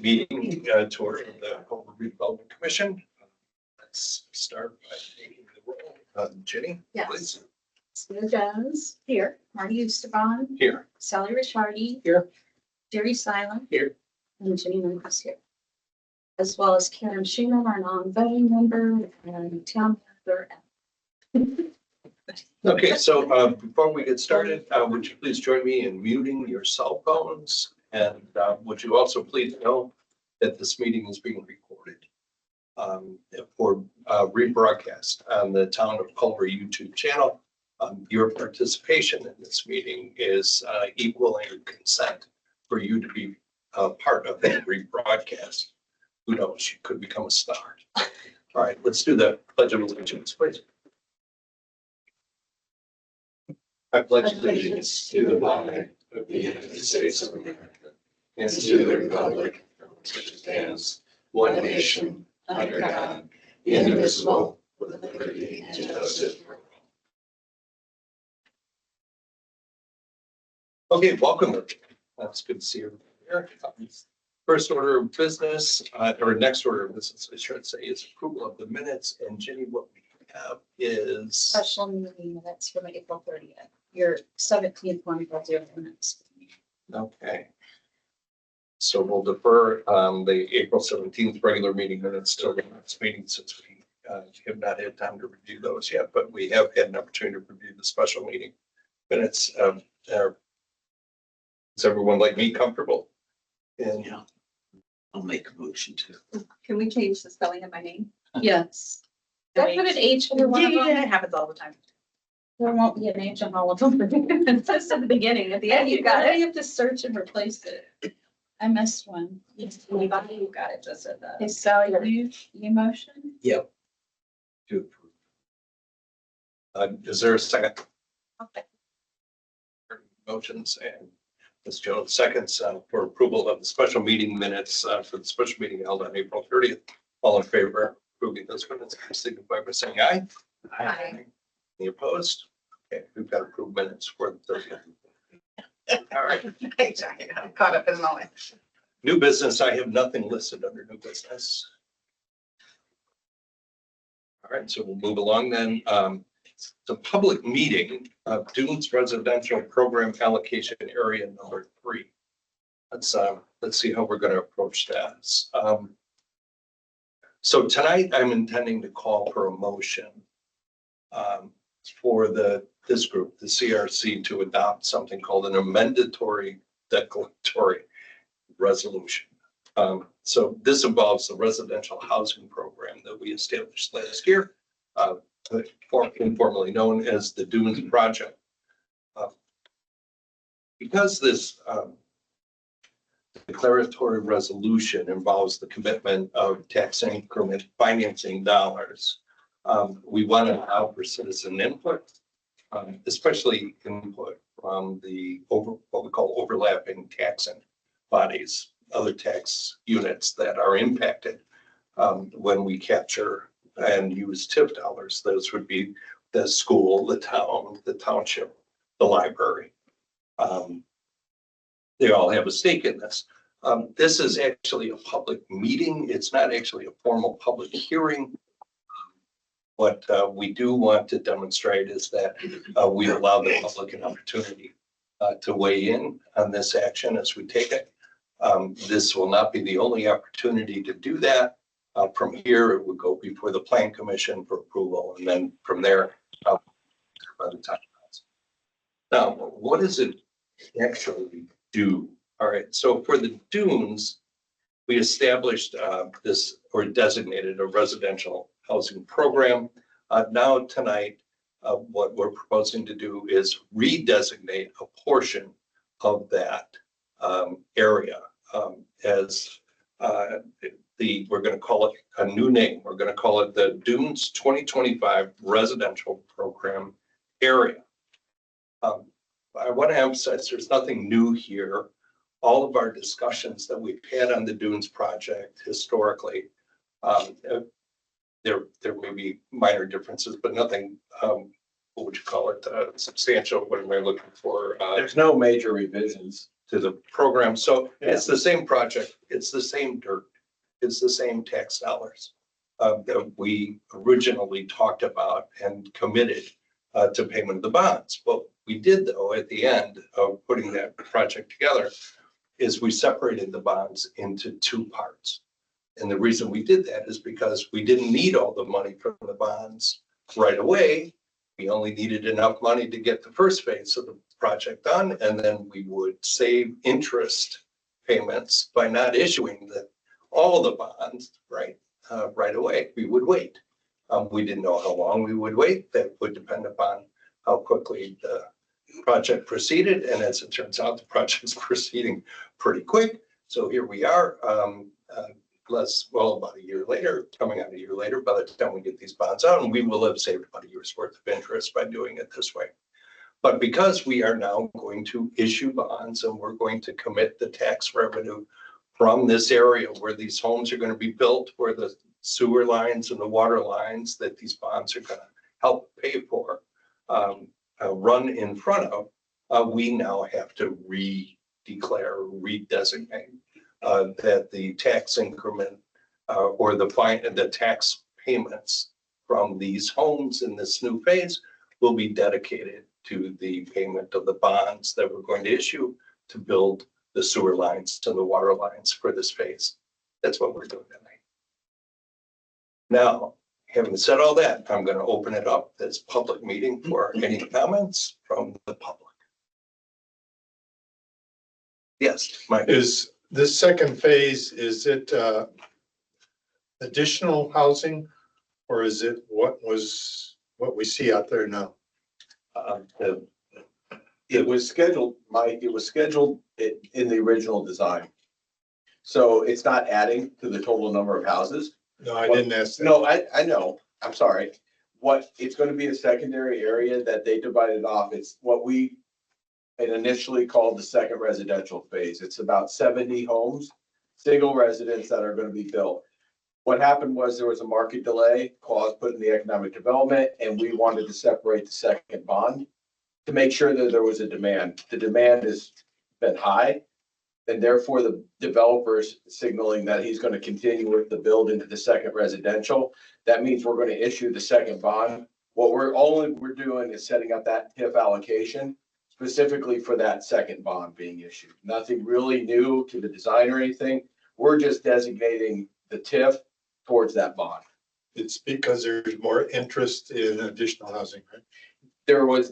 meeting tour of the Culver Redevelopment Commission. Let's start by taking the roll. Jenny, Yes. please. Sue Jones. Here. Marty Esteban. Here. Sally Ricciardi. Here. Jerry Silent. Here. And Jenny Lindquist here. As well as Karen Schumann, our non-voting member, and town manager. Okay, so before we get started, would you please join me in muting your cell phones? And would you also please know that this meeting is being recorded for rebroadcast on the Town of Culver YouTube channel. Your participation in this meeting is equal in consent for you to be part of that rebroadcast. Who knows, you could become a star. All right, let's do the Pledge of Allegiance, please. I pledge allegiance to the flag of the United States of America and to the republic which stands one nation under God, indivisible, with liberty and justice for all. Okay, welcome. That's good to see you here. First order of business, or next order of business, I should say, is approval of the minutes. And Jenny, what we have is Special meeting minutes from April 30th. Your 17th one will do minutes. okay. So we'll defer the April 17th regular meeting minutes till the next meeting, since we have not had time to review those yet, but we have had an opportunity to review the special meeting minutes. Is everyone like me comfortable? And Yeah, I'll make a motion to. Can we change the spelling of my name? Yes. Did I put an H under one of them? It happens all the time. There won't be an H on all of them. It's just at the beginning, at the end, you got it. You have to search and replace it. I missed one. You got it just at Hey, the. Sally, you motion? yep. To approve. Is there a second? Motions and Ms. Jones seconds for approval of the special meeting minutes for the special meeting held on April 30th. All in favor of approving those minutes, signify by saying aye. Aye. Any opposed? Okay, we've got approved minutes for the 30th. All right. I'm caught up in the moment. New business, I have nothing listed under new business. All right, so we'll move along then. The public meeting of Dunes Residential Program Allocation Area number 3. Let's see how we're going to approach that. So tonight I'm intending to call for a motion for this group, the CRC, to adopt something called an Amending Declaratory Resolution. So this involves the residential housing program that we established last year, informally known as the Dunes Project. Because this declaratory resolution involves the commitment of tax increment financing dollars, we want to allow for citizen input, especially input from what we call overlapping taxing bodies, other tax units that are impacted when we capture and use TIF dollars. Those would be the school, the town, the township, the library. They all have a stake in this. This is actually a public meeting. It's not actually a formal public hearing. What we do want to demonstrate is that we allow the public an opportunity to weigh in on this action as we take it. This will not be the only opportunity to do that. From here, it would go before the Plan Commission for approval, and then from there, by the time. Now, what does it actually do? All right, so for the Dunes, we established this, or designated, a residential housing program. Now tonight, what we're proposing to do is redesignate a portion of that area as we're going to call it a new name. We're going to call it the Dunes 2025 Residential Program Area. I want to emphasize there's nothing new here. All of our discussions that we've had on the Dunes project historically, there may be minor differences, but nothing, what would you call it, substantial. What am I looking for? There's no major revisions the program. So it's the same project, it's the same dirt, it's the same tax dollars that we originally talked about and committed to payment of the bonds. What we did though, at the end of putting that project together, is we separated the bonds into two parts. And the reason we did that is because we didn't need all the money from the bonds right away. We only needed enough money to get the first phase of the project done, and then we would save interest payments by not issuing all the bonds right away. We would wait. We didn't know how long we would wait. That would depend upon how quickly the project proceeded, and as it turns out, the project is proceeding pretty quick. So here we are, about a year later, coming out a year later, by the time we get these bonds out, and we will have saved about a year's worth of interest by doing it this way. But because we are now going to issue bonds and we're going to commit the tax revenue from this area where these homes are going to be built, where the sewer lines and the water lines that these bonds are going to help pay for, run in front of, we now have to redeclare, redesignate that the tax increment or the tax payments from these homes in this new phase will be dedicated to the payment of the bonds that we're going to issue to build the sewer lines to the water lines for this phase. That's what we're doing tonight. Now, having said all that, I'm going to open it up as public meeting for any comments from the public. Yes, Mike. Is this second phase, is it additional housing, or is it what we see out there now? It was scheduled, Mike, it was scheduled in the original design. So it's not adding to the total number of houses. No, I didn't ask that. No, I know, I'm sorry. What, it's gonna be a secondary area that they divided off. It's what we had initially called the second residential phase. It's about 70 homes, single residents that are gonna be built. What happened was there was a market delay clause put in the economic development, and we wanted to separate the second bond to make sure that there was a demand. The demand has been high, and therefore the developer's signaling that he's going to continue with the build into the second residential. That means we're going to issue the second bond. What we're doing is setting up that TIF allocation specifically for that second bond being issued. Nothing really new to the design or anything. We're just designating the TIF towards that bond. It's because there's more interest in additional housing, right?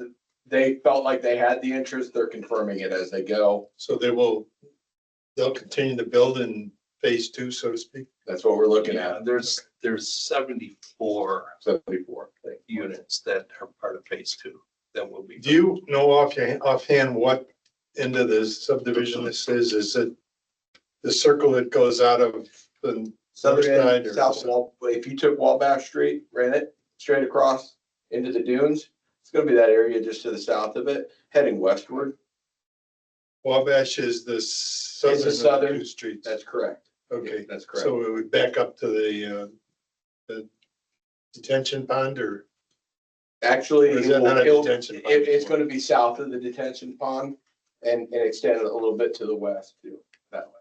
They felt like they had the interest. They're confirming it as they go. So they'll continue to build in phase two, so to speak. That's what we're looking Yeah, at. there's 74 74. units that are part of phase two that will be. Do you know offhand what end of the subdivision this is? Is it the circle that goes out of the Southern side end, or south wall, if you took Wabash Street, ran it straight across into the dunes, it's gonna be that area just to the south of it, heading westward. Wabash is the southern of the southern. two streets? That's correct. Okay, That's correct. so it would back up to the detention pond, or Actually, Or is that not a detention pond it's anymore? gonna be south of the detention pond and extend a little bit to the west too, that way.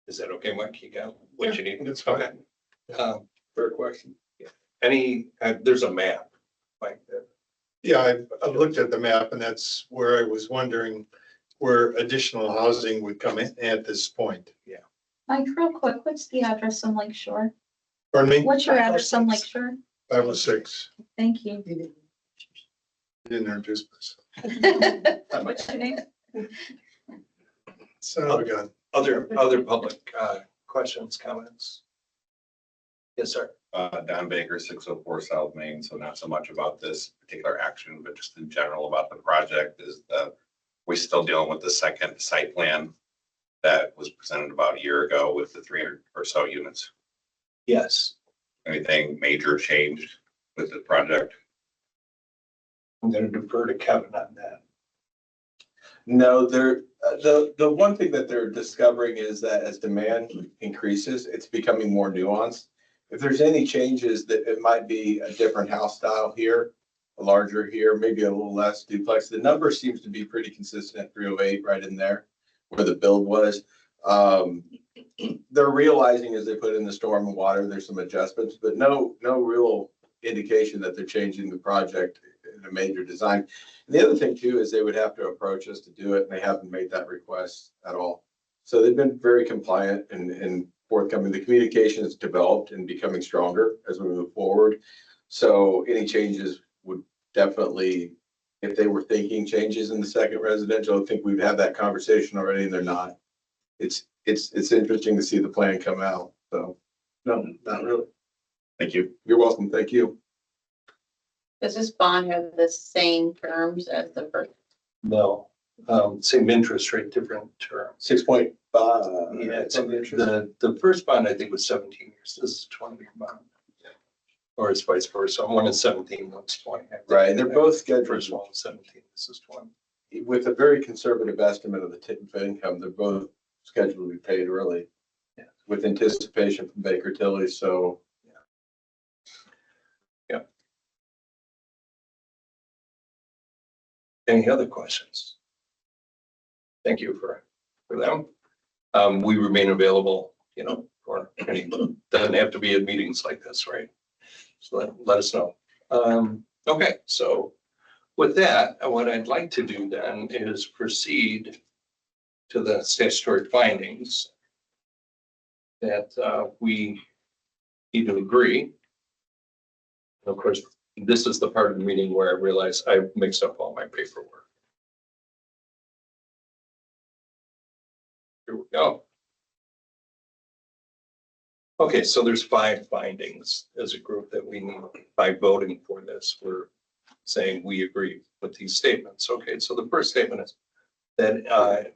Is that okay, Mike? You got what you need? that's fine. Okay. Fair question. There's a map like that. Yeah, I've looked at the map, and that's where I was wondering where additional housing would come in at this point. Mike, real quick, what's the address on Lake Shore? Pardon me? What's your address on Lake Shore? 506. Thank you. Didn't introduce myself. What's your name? Son of a gun. Other public questions, comments? Yes, sir. Don Baker, 604 South Main. So not so much about this particular action, but just in general about the project is that we're still dealing with the second site plan that was presented about a year ago with the 300 or so units. Yes. Anything major changed with the project? I'm going to defer to Kevin on that. No, the one thing that they're discovering is that as demand increases, it's becoming more nuanced. If there's any changes, that it might be a different house style here, a larger here, maybe a little less duplex. The number seems to be pretty consistent at 308 right in there where the build was. They're realizing as they put in the storm and water, there's some adjustments, but no real indication that they're changing the project in a major design. And the other thing too is they would have to approach us to do it, and they haven't made that request at all. So they've been very compliant and forthcoming. The communication has developed and becoming stronger as we move forward. So any changes would definitely, if they were thinking changes in the second residential, I think we've had that conversation already, and they're not. It's interesting to see the plan come out. So no, not really. Thank you. You're welcome. Thank you. Does this bond have the same terms as the first? No, same interest rate, different term. 6.5. Yeah, the first bond I think was 17 years. This is 20-year bond. Or it's vice versa. One is 17, one's 20. Right, and they're both scheduled. First one was 17, this is 20. With a very conservative estimate of the tip of income, they're both scheduled to be paid early. Yeah. With anticipation from Baker Tilly, so. Yeah. Any other questions? Thank you for them. We remain available, for any, doesn't have to be at meetings like this, right? So let us know. Okay, so with that, what I'd like to do then is proceed to the statutory findings that we need to agree. And of course, this is the part of the meeting where I realize I mixed up all my paperwork. Here we go. Okay, so there's 5 findings as a group that we need. By voting for this, we're saying we agree with these statements. Okay, so the first statement is that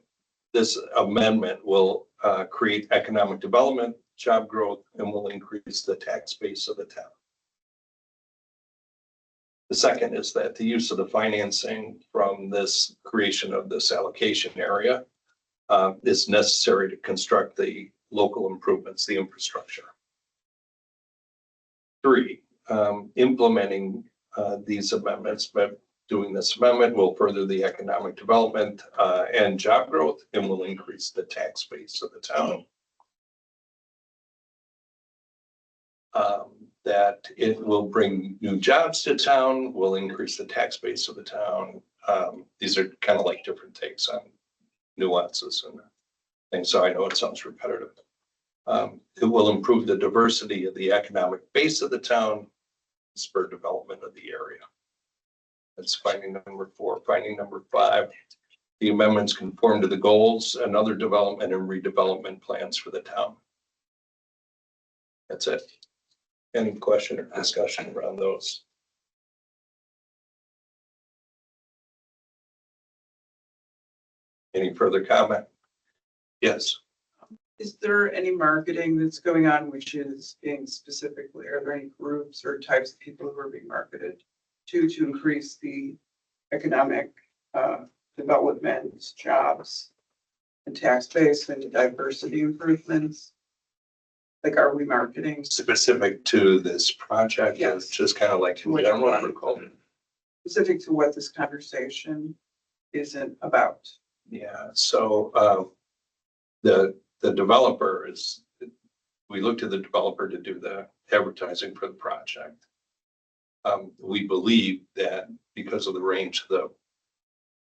this amendment will create economic development, job growth, and will increase the tax base of the town. The second is that the use of the financing from this creation of this allocation area is necessary to construct the local improvements, the infrastructure. 3, implementing these amendments, but doing this amendment will further the economic development and job growth and will increase the tax base of the town. That it will bring new jobs to town, will increase the tax base of the town. These are kind of like different takes on nuances and things, so I know it sounds repetitive. It will improve the diversity of the economic base of the town, spur development of the area. That's finding number 4. Finding number 5, the amendments conform to the goals and other development and redevelopment plans for the town. That's it. Any question or discussion around those? Any further comment? Yes. Is there any marketing that's going on which is being specifically, are there any groups or types of people who are being marketed to increase the economic development, jobs, and tax base and diversity improvements? Like, are we marketing Specific to this project? Yes. Just kind of like in Which general one? for Culver? specific to what this conversation isn't about? Yeah, so the developer is, we looked to the developer to do the advertising for the project. We believe that because of the range of the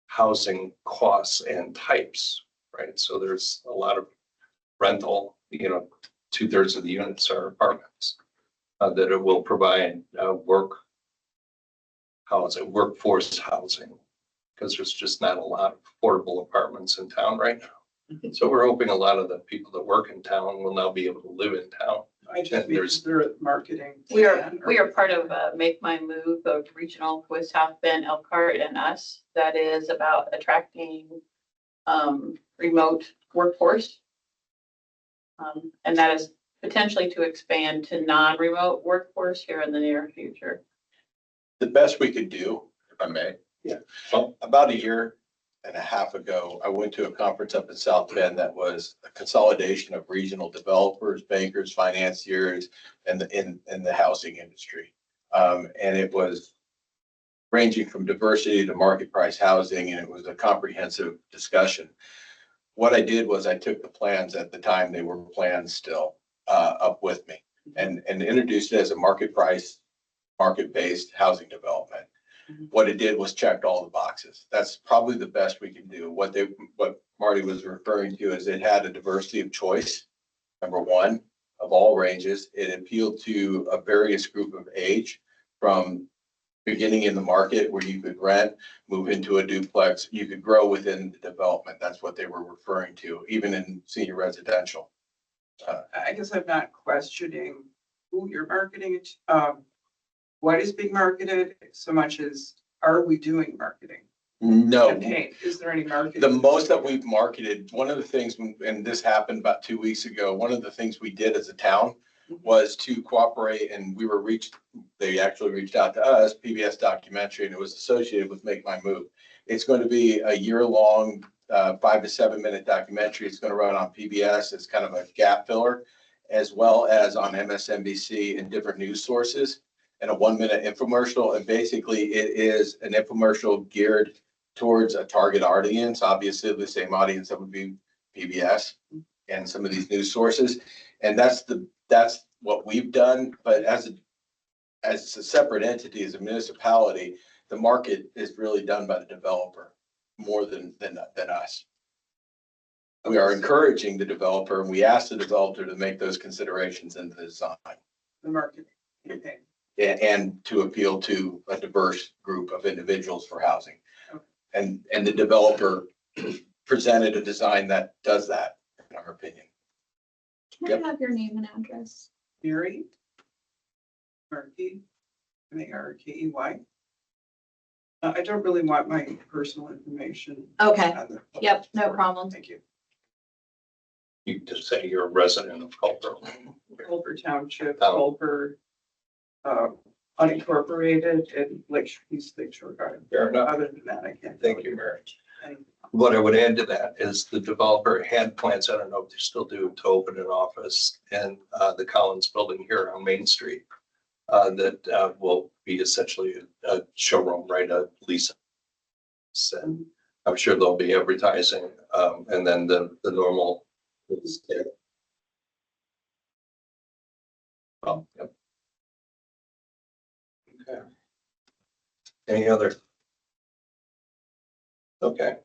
housing costs and types, right? So there's a lot of rental, 2/3 of the units are apartments, that it will provide workforce housing, because there's just not a lot of affordable apartments in town right now. So we're hoping a lot of the people that work in town will now be able to live in town. I just mean, is there a marketing? We plan or- are part of Make My Move, a regional with South Bend, Elkhart, and us. That is about attracting remote workforce. And that is potentially to expand to non-remote workforce here in the near future. The best we could do, if I may. Yeah. About a year and a half ago, I went to a conference up in South Bend that was a consolidation of regional developers, bankers, financiers, and in the housing industry. And it was ranging from diversity to market price housing, and it was a comprehensive discussion. What I did was I took the plans at the time, they were plans still, up with me and introduced it as a market price, market-based housing development. What it did was checked all the boxes. That's probably the best we can do. What Marty was referring to is it had a diversity of choice, number one, of all ranges. It appealed to a various group of age, from beginning in the market where you could rent, move into a duplex, you could grow within the development. That's what they were referring to, even in senior residential. I guess I'm not questioning who you're marketing it, what is being marketed so much as, are we doing marketing? No, Campaign, is there any marketing? the most that we've marketed, one of the things, and this happened about 2 weeks ago, one of the things we did as a town was to cooperate, and they actually reached out to us, PBS documentary, and it was associated with Make My Move. It's going to be a year-long, 5 to 7 minute documentary. It's going to run on PBS as kind of a gap filler, as well as on MSNBC and different news sources, and a 1 minute infomercial. And basically it is an infomercial geared towards a target audience, obviously the same audience that would be PBS and some of these news sources. And that's what we've done. But as a separate entity, as a municipality, the market is really done by the developer more than us. We are encouraging the developer, and we ask the developer to make those considerations in the design. The marketing campaign. And to appeal to a diverse group of individuals for housing. And the developer presented a design that does that, in our opinion. Can I have your name and address? Mary Markey, Markey. I don't really want my personal information. Okay, on the- yep, no problem. Thank you. You just say you're a resident of Culver. Culver Township, Oh. Culver, unincorporated, and East Lake Shore Garden. Fair enough. Other than that, I can't. Thank you, Mary. Anything. What I would add to that is the developer had plans, I don't know if they still do, to open an office in the Collins building here on Main Street. That will be essentially a showroom, right, a lease. So I'm sure they'll be advertising, and then the normal. Yep. Okay. Any other? Okay.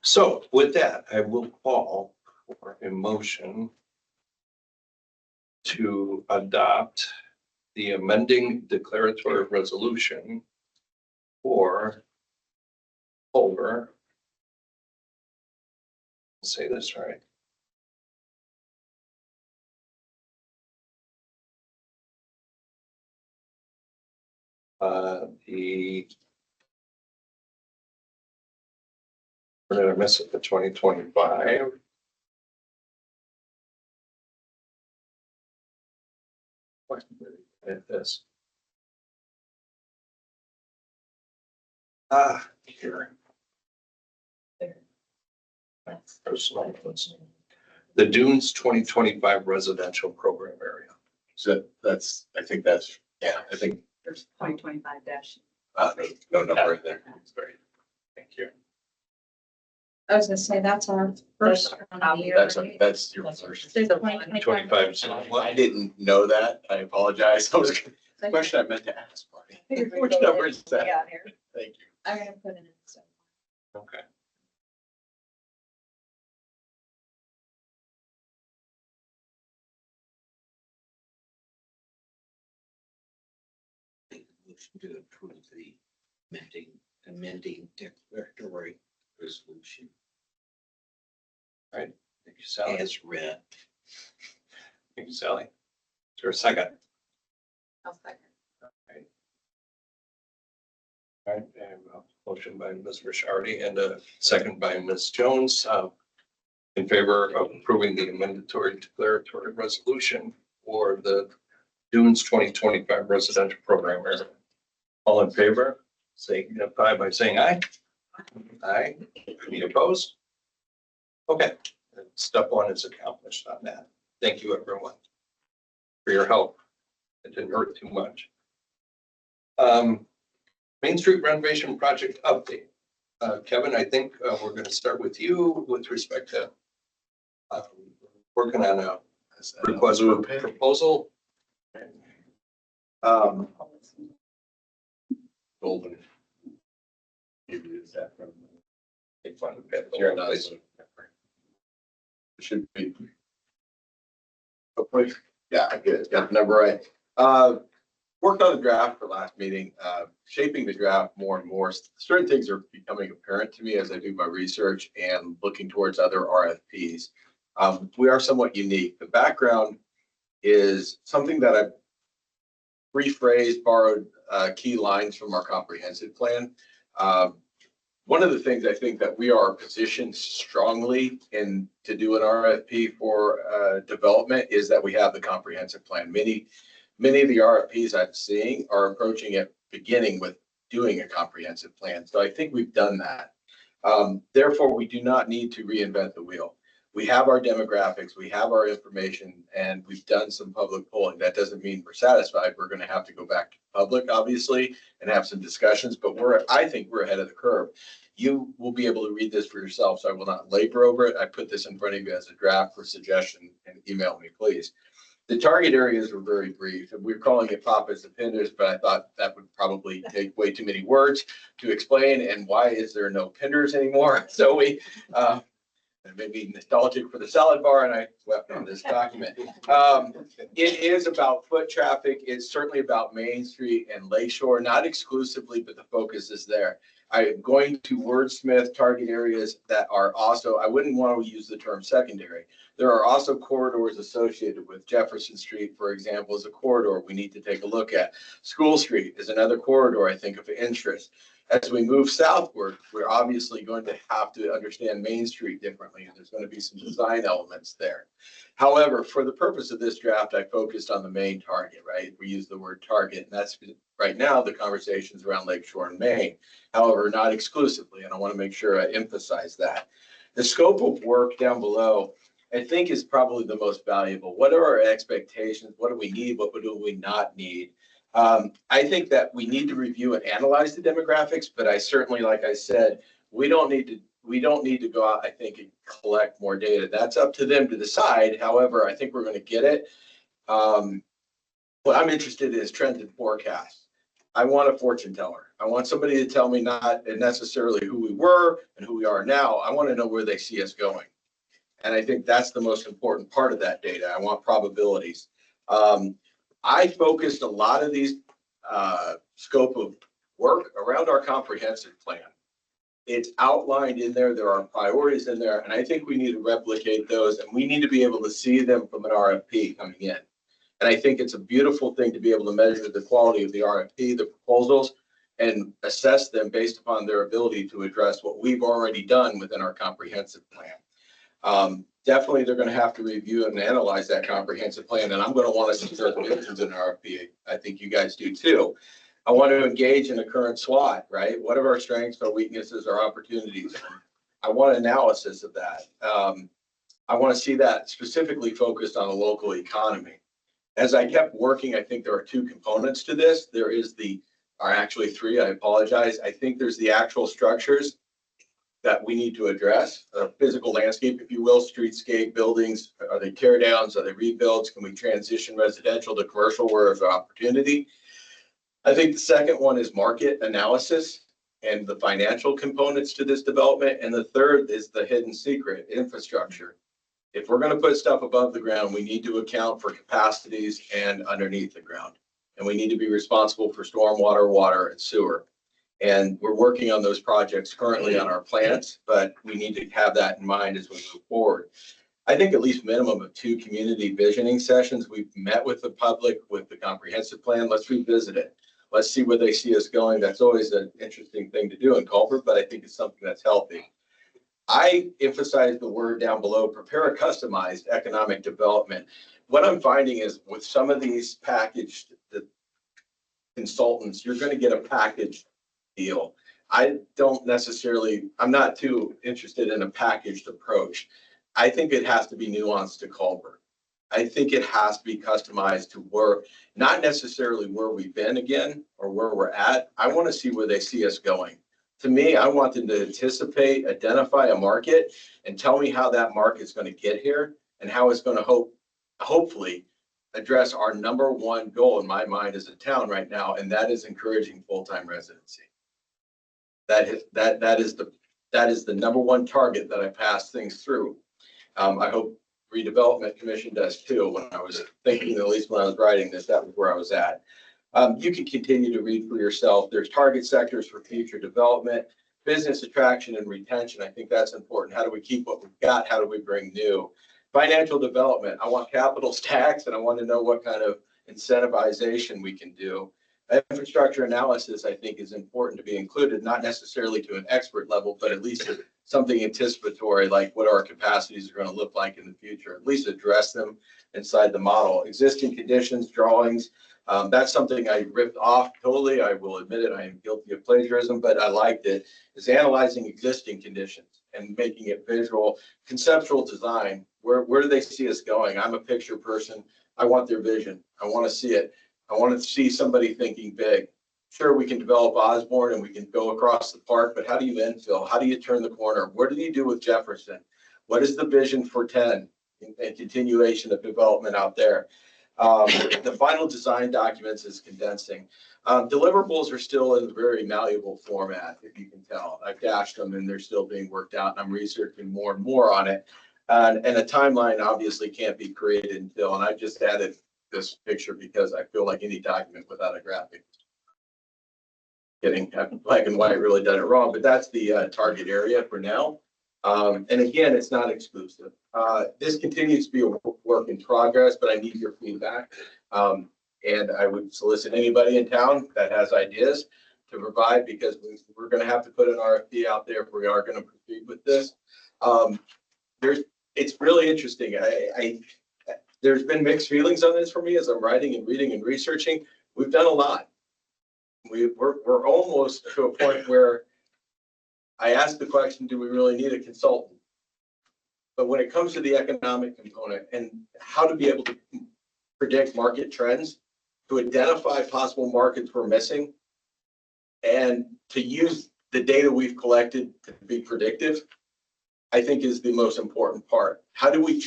So with that, I will call for a motion to adopt the amending declaratory resolution for Culver. Say this right. Where did I miss it? The 2025. What did this? Here. Personal notes. The Dunes 2025 residential program area. So I think There's 2025 dash. no number in there. Sorry. Thank you. I was gonna say, that's our first. one of the year, right? That's your first. There's a 2025. 25. I didn't know that. I apologize. I was, the question I meant to ask, Marty. Which number is that? Yeah, here. Thank you. I'm gonna put it in. So. Okay. Make a motion to approve the amending declaratory resolution Thank you, Sally. as read. Thank you, Sally. Is there a second? I'll second. All right, I have a motion by Ms. Rishardi and a second by Ms. Jones. In favor of approving the amendatory declaratory resolution for the Dunes 2025 residential program area. All in favor, signify by saying aye. Aye. Any opposed? Okay, step one is accomplished on that. Thank you, everyone, for your help. It didn't hurt too much. Main Street renovation project update. Kevin, I think we're going to start with you with respect to working on a request for proposal. Golden. Make fun of it. You're nice. Should be. Hopefully, yeah, I get it. Got the number right. Worked on the draft for last meeting, shaping the draft more and more. Certain things are becoming apparent to me as I do my research and looking towards other RFPs. We are somewhat unique. The background is something that I've rephrased, borrowed key lines from our comprehensive plan. One of the things I think that we are positioned strongly in to do an RFP for development is that we have the comprehensive plan. Many of the RFPs I'm seeing are approaching it beginning with doing a comprehensive plan. So I think we've done that. Therefore, we do not need to reinvent the wheel. We have our demographics, we have our information, and we've done some public polling. That doesn't mean we're satisfied. We're going to have to go back to public, obviously, and have some discussions, but I think we're ahead of the curve. You will be able to read this for yourself, so I will not labor over it. I put this in front of you as a draft for suggestion, and email me, please. The target areas were very brief, and we're calling it Papas and Pinders, but I thought that would probably take way too many words to explain, and why is there no Pinders anymore? So we, and maybe nostalgic for the salad bar, and I wept on this document. It is about foot traffic. It's certainly about Main Street and Lakeshore, not exclusively, but the focus is there. I'm going to wordsmith target areas that are also, I wouldn't want to use the term secondary. There are also corridors associated with Jefferson Street, for example, is a corridor we need to take a look at. School Street is another corridor, I think, of interest. As we move southward, we're obviously going to have to understand Main Street differently, and there's going to be some design elements there. However, for the purpose of this draft, I focused on the main target, right? We use the word target, and that's right now the conversations around Lakeshore and Main. However, not exclusively, and I want to make sure I emphasize that. The scope of work down below, I think, is probably the most valuable. What are our expectations? What do we need? What do we not need? I think that we need to review and analyze the demographics, but I certainly, like I said, we don't need to go out, I think, and collect more data. That's up to them to decide. However, I think we're going to get it. What I'm interested in is trends and forecasts. I want a fortune teller. I want somebody to tell me not necessarily who we were and who we are now. I want to know where they see us going. And I think that's the most important part of that data. I want probabilities. I focused a lot of these scope of work around our comprehensive plan. It's outlined in there. There are priorities in there, and I think we need to replicate those, and we need to be able to see them from an RFP coming in. And I think it's a beautiful thing to be able to measure the quality of the RFP, the proposals, and assess them based upon their ability to address what we've already done within our comprehensive plan. Definitely, they're going to have to review and analyze that comprehensive plan, and I'm going to want to see certain dimensions in an RFP. I think you guys do too. I want to engage in a current SWOT, right? What are our strengths, our weaknesses, our opportunities? I want analysis of that. I want to see that specifically focused on the local economy. As I kept working, I think there are two components to this. There is actually three, I apologize. I think there's the actual structures that we need to address, a physical landscape, if you will, streetscape, buildings. Are they tear downs? Are they rebuilds? Can we transition residential to commercial where there's opportunity? I think the second one is market analysis and the financial components to this development. And the third is the hidden secret, infrastructure. If we're going to put stuff above the ground, we need to account for capacities and underneath the ground. And we need to be responsible for stormwater, water, and sewer. And we're working on those projects currently on our plans, but we need to have that in mind as we move forward. I think at least minimum of 2 community visioning sessions. We've met with the public with the comprehensive plan. Let's revisit it. Let's see where they see us going. That's always an interesting thing to do in Culver, but I think it's something that's healthy. I emphasize the word down below, prepare a customized economic development. What I'm finding is with some of these packaged consultants, you're going to get a package deal. I don't necessarily, I'm not too interested in a packaged approach. I think it has to be nuanced to Culver. I think it has to be customized to where, not necessarily where we've been again or where we're at. I want to see where they see us going. To me, I want them to anticipate, identify a market and tell me how that market's going to get here and how it's going to hopefully address our number one goal in my mind as a town right now, and that is encouraging full-time residency. That is the number one target that I pass things through. I hope Redevelopment Commission does too. When I was thinking, at least when I was writing this, that was where I was at. You can continue to read for yourself. There's target sectors for future development, business attraction and retention. I think that's important. How do we keep what we've got? How do we bring new? Financial development. I want capital stacks and I want to know what kind of incentivization we can do. Infrastructure analysis, I think, is important to be included, not necessarily to an expert level, but at least something anticipatory, like what our capacities are going to look like in the future, at least address them inside the model. Existing conditions, drawings, that's something I ripped off totally. I will admit it, I am guilty of plagiarism, but I liked it. Is analyzing existing conditions and making it visual, conceptual design. Where do they see us going? I'm a picture person. I want their vision. I want to see it. I want to see somebody thinking big. Sure, we can develop Osborne and we can go across the park, but how do you infill? How do you turn the corner? What do you do with Jefferson? What is the vision for 10 and continuation of development out there? The final design documents is condensing. Deliverables are still in a very malleable format, if you can tell. I've dashed them and they're still being worked out and I'm researching more and more on it. And a timeline obviously can't be created until, and I just added this picture because I feel like any document without a graphic. Getting black and white really done it wrong, but that's the target area for now. And again, it's not exclusive. This continues to be a work in progress, but I need your feedback. And I would solicit anybody in town that has ideas to provide, because we're going to have to put an RFP out there if we are going to proceed with this. It's really interesting. There's been mixed feelings on this for me as I'm writing and reading and researching. We've done a lot. We're almost to a point where I asked the question, do we really need a consultant? But when it comes to the economic component and how to be able to predict market trends, to identify possible markets we're missing, and to use the data we've collected to be predictive, I think is the most important part. How do we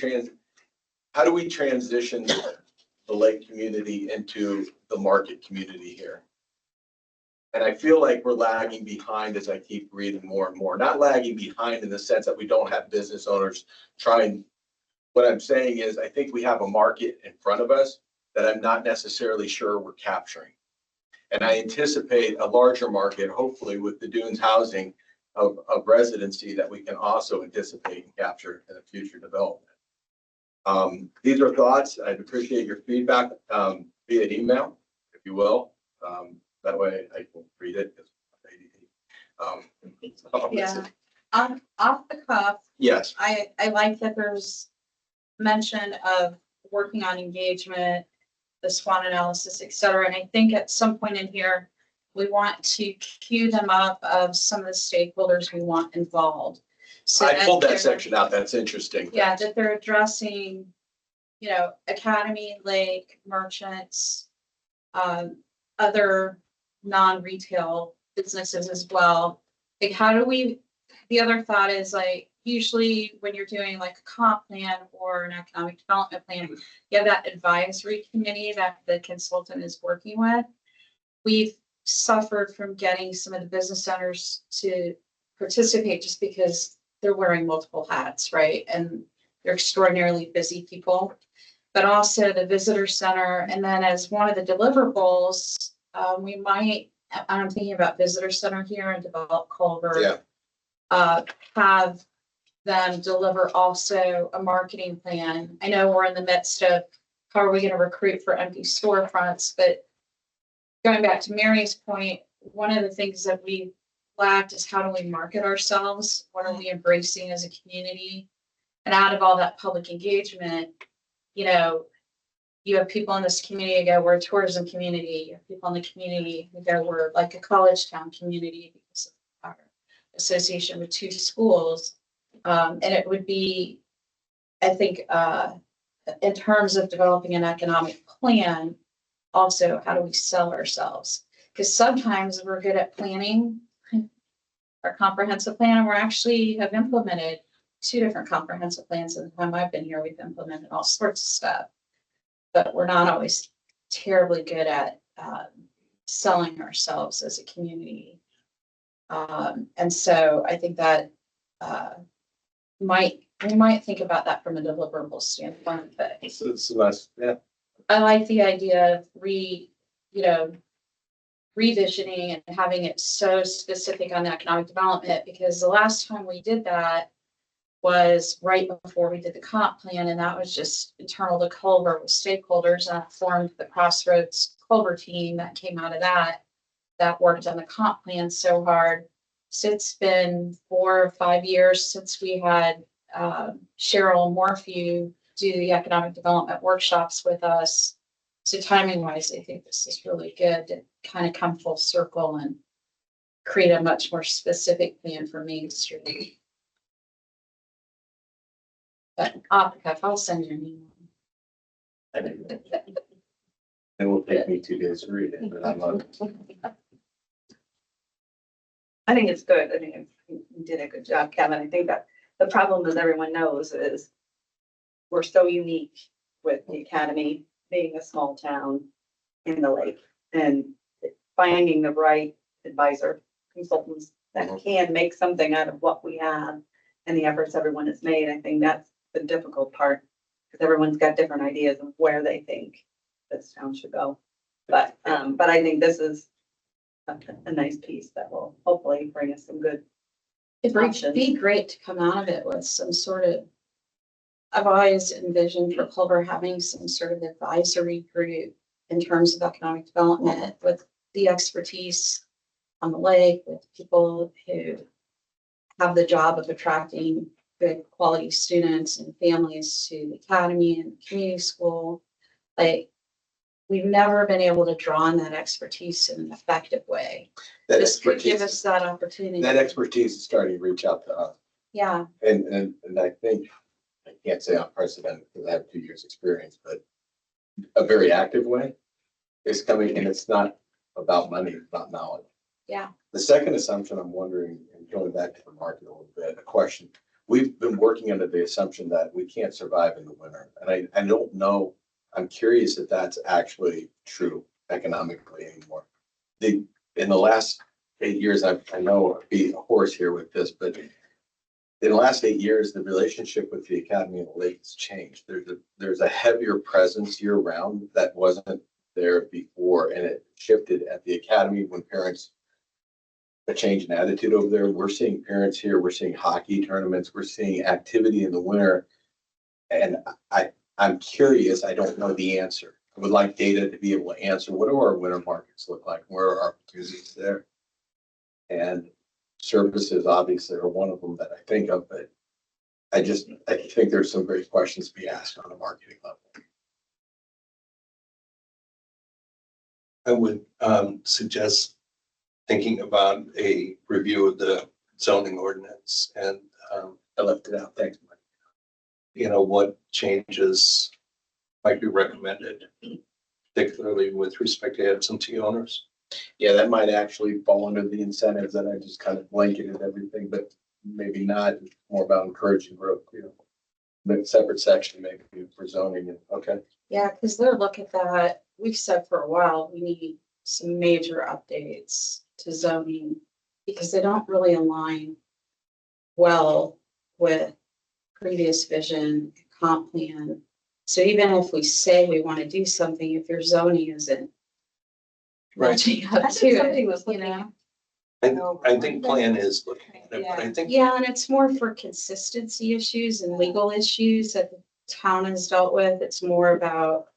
transition the lake community into the market community here? And I feel like we're lagging behind as I keep reading more and more. Not lagging behind in the sense that we don't have business owners trying. What I'm saying is I think we have a market in front of us that I'm not necessarily sure we're capturing. And I anticipate a larger market, hopefully with the Dunes housing of residency, that we can also anticipate and capture in a future development. These are thoughts. I'd appreciate your feedback via email, if you will. That way I can read it. Yeah. Off the cuff, Yes. I like that there's mention of working on engagement, the SWOT analysis, et cetera. And I think at some point in here, we want to cue them up of some of the stakeholders we want involved. So I pulled that section out. That's interesting. Yeah, that they're addressing, academy, lake, merchants, other non-retail businesses as well. Like, the other thought is, like, usually when you're doing like a comp plan or an economic development plan, you have that advisory committee that the consultant is working with. We've suffered from getting some of the business owners to participate just because they're wearing multiple hats, right? And they're extraordinarily busy people. But also the visitor center, and then as one of the deliverables, we might, I'm thinking about visitor center here and develop Culver. Yeah. Have them deliver also a marketing plan. I know we're in the midst of how are we going to recruit for empty storefronts, but going back to Mary's point, one of the things that we lacked is how do we market ourselves? What are we embracing as a community? And out of all that public engagement, you have people in this community who go, we're a tourism community. You have people in the community who go, we're like a college town community because of association with 2 schools. And it would be, I think, in terms of developing an economic plan, also, how do we sell ourselves? Because sometimes we're good at planning our comprehensive plan, and we're actually have implemented 2 different comprehensive plans in the time I've been here. We've implemented all sorts of stuff, but we're not always terribly good at selling ourselves as a community. And so I think that we might think about that from a deliverable standpoint, but It's less, yeah. I like the idea of revisioning and having it so specific on economic development, because the last time we did that was right before we did the comp plan, and that was just internal to Culver with stakeholders, and I formed the Crossroads Culver team that came out of that worked on the comp plan so hard. So it's been 4 or 5 years since we had Cheryl Morphew do the economic development workshops with us. So timing wise, I think this is really good to kind of come full circle and create a much more specific plan for Main Street. But off the cuff, I'll send you an email. It will take me 2 days to read it, but I'm not. I think it's good. I think you did a good job, Kevin. I think that the problem, as everyone knows, is we're so unique with the academy being a small town in the lake, and finding the right advisor, consultants that can make something out of what we have and the efforts everyone has made. I think that's the difficult part, because everyone's got different ideas of where they think this town should go. But I think this is a nice piece that will hopefully bring us some good. It'd be great to come out of it with some sort of, I've always envisioned for Culver having some sort of advisory group in terms of economic development with the expertise on the lake, with people who have the job of attracting good quality students and families to the academy and the community school. Like, we've never been able to draw on that expertise in an effective way. That This could give expertise, us that opportunity. that expertise is starting to reach out to us. Yeah, And I think, I can't say unprecedented because I have 2 years experience, but a very active way is coming, and it's not about money, it's about knowledge. yeah. The second assumption I'm wondering, and going back to the market a little bit, a question. We've been working under the assumption that we can't survive in the winter. And I don't know, I'm curious if that's actually true economically anymore. In the last 8 years, I know I'll be a horse here with this, but in the last 8 years, the relationship with the Academy of the Lake has changed. There's a heavier presence year round that wasn't there before, and it shifted at the Academy when parents, a change in attitude over there. We're seeing parents here, we're seeing hockey tournaments, we're seeing activity in the winter. And I'm curious, I don't know the answer. I would like data to be able to answer, what do our winter markets look like? Where are our opportunities there? And services obviously are one of them that I think of, but I think there's some great questions to be asked on a marketing level. I would suggest thinking about a review of the zoning ordinance and, I left it out, thanks, Mike. what changes might be recommended, particularly with respect to absentee owners. Yeah, that might actually fall under the incentives that I just kind of blanketed everything, but maybe not. It's more about encouraging growth, But separate section maybe for zoning and, okay. Yeah, because they'll look at that. We've said for a while, we need some major updates to zoning because they don't really align well with previous vision, comp plan. So even if we say we want to do something, if your zoning isn't matching up to it, I think plan is looking at it, but I think Yeah, and it's more for consistency issues and legal issues that the town has dealt with. It's more about,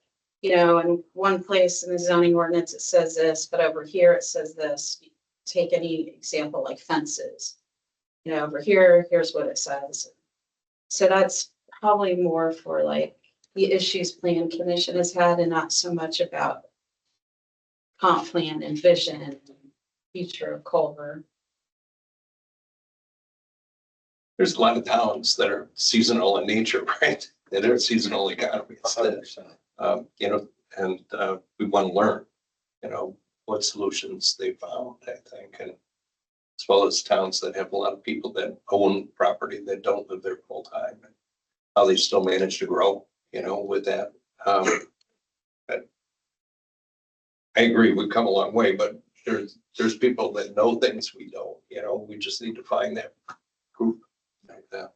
in one place in the zoning ordinance, it says this, but over here it says this. Take any example like fences. Over here, here's what it says. So that's probably more for like the issues plan commission has had and not so much about comp plan and vision and future of Culver. there's a lot of towns that are seasonal in nature, right? That are seasonal economies that, 100%. you know, and we want to learn, you know, what solutions they found, I think, and as well as towns that have a lot of people that own property that don't live there full time, and how they still manage to grow, you know, with that. But I agree, we've come a long way, but there's people that know things we don't, you know, we just need to find that group like that.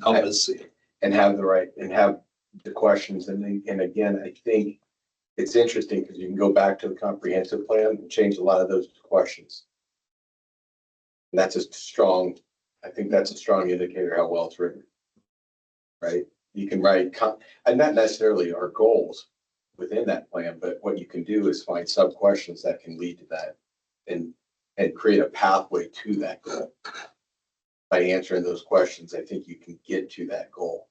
Help us see it. And have the right, and have the questions. And again, I think it's interesting because you can go back to the comprehensive plan and change a lot of those questions. And that's a strong, I think that's a strong indicator how well it's written. Right? You can write, and not necessarily our goals within that plan, but what you can do is find sub questions that can lead to that and create a pathway to that goal. By answering those questions, I think you can get to that goal.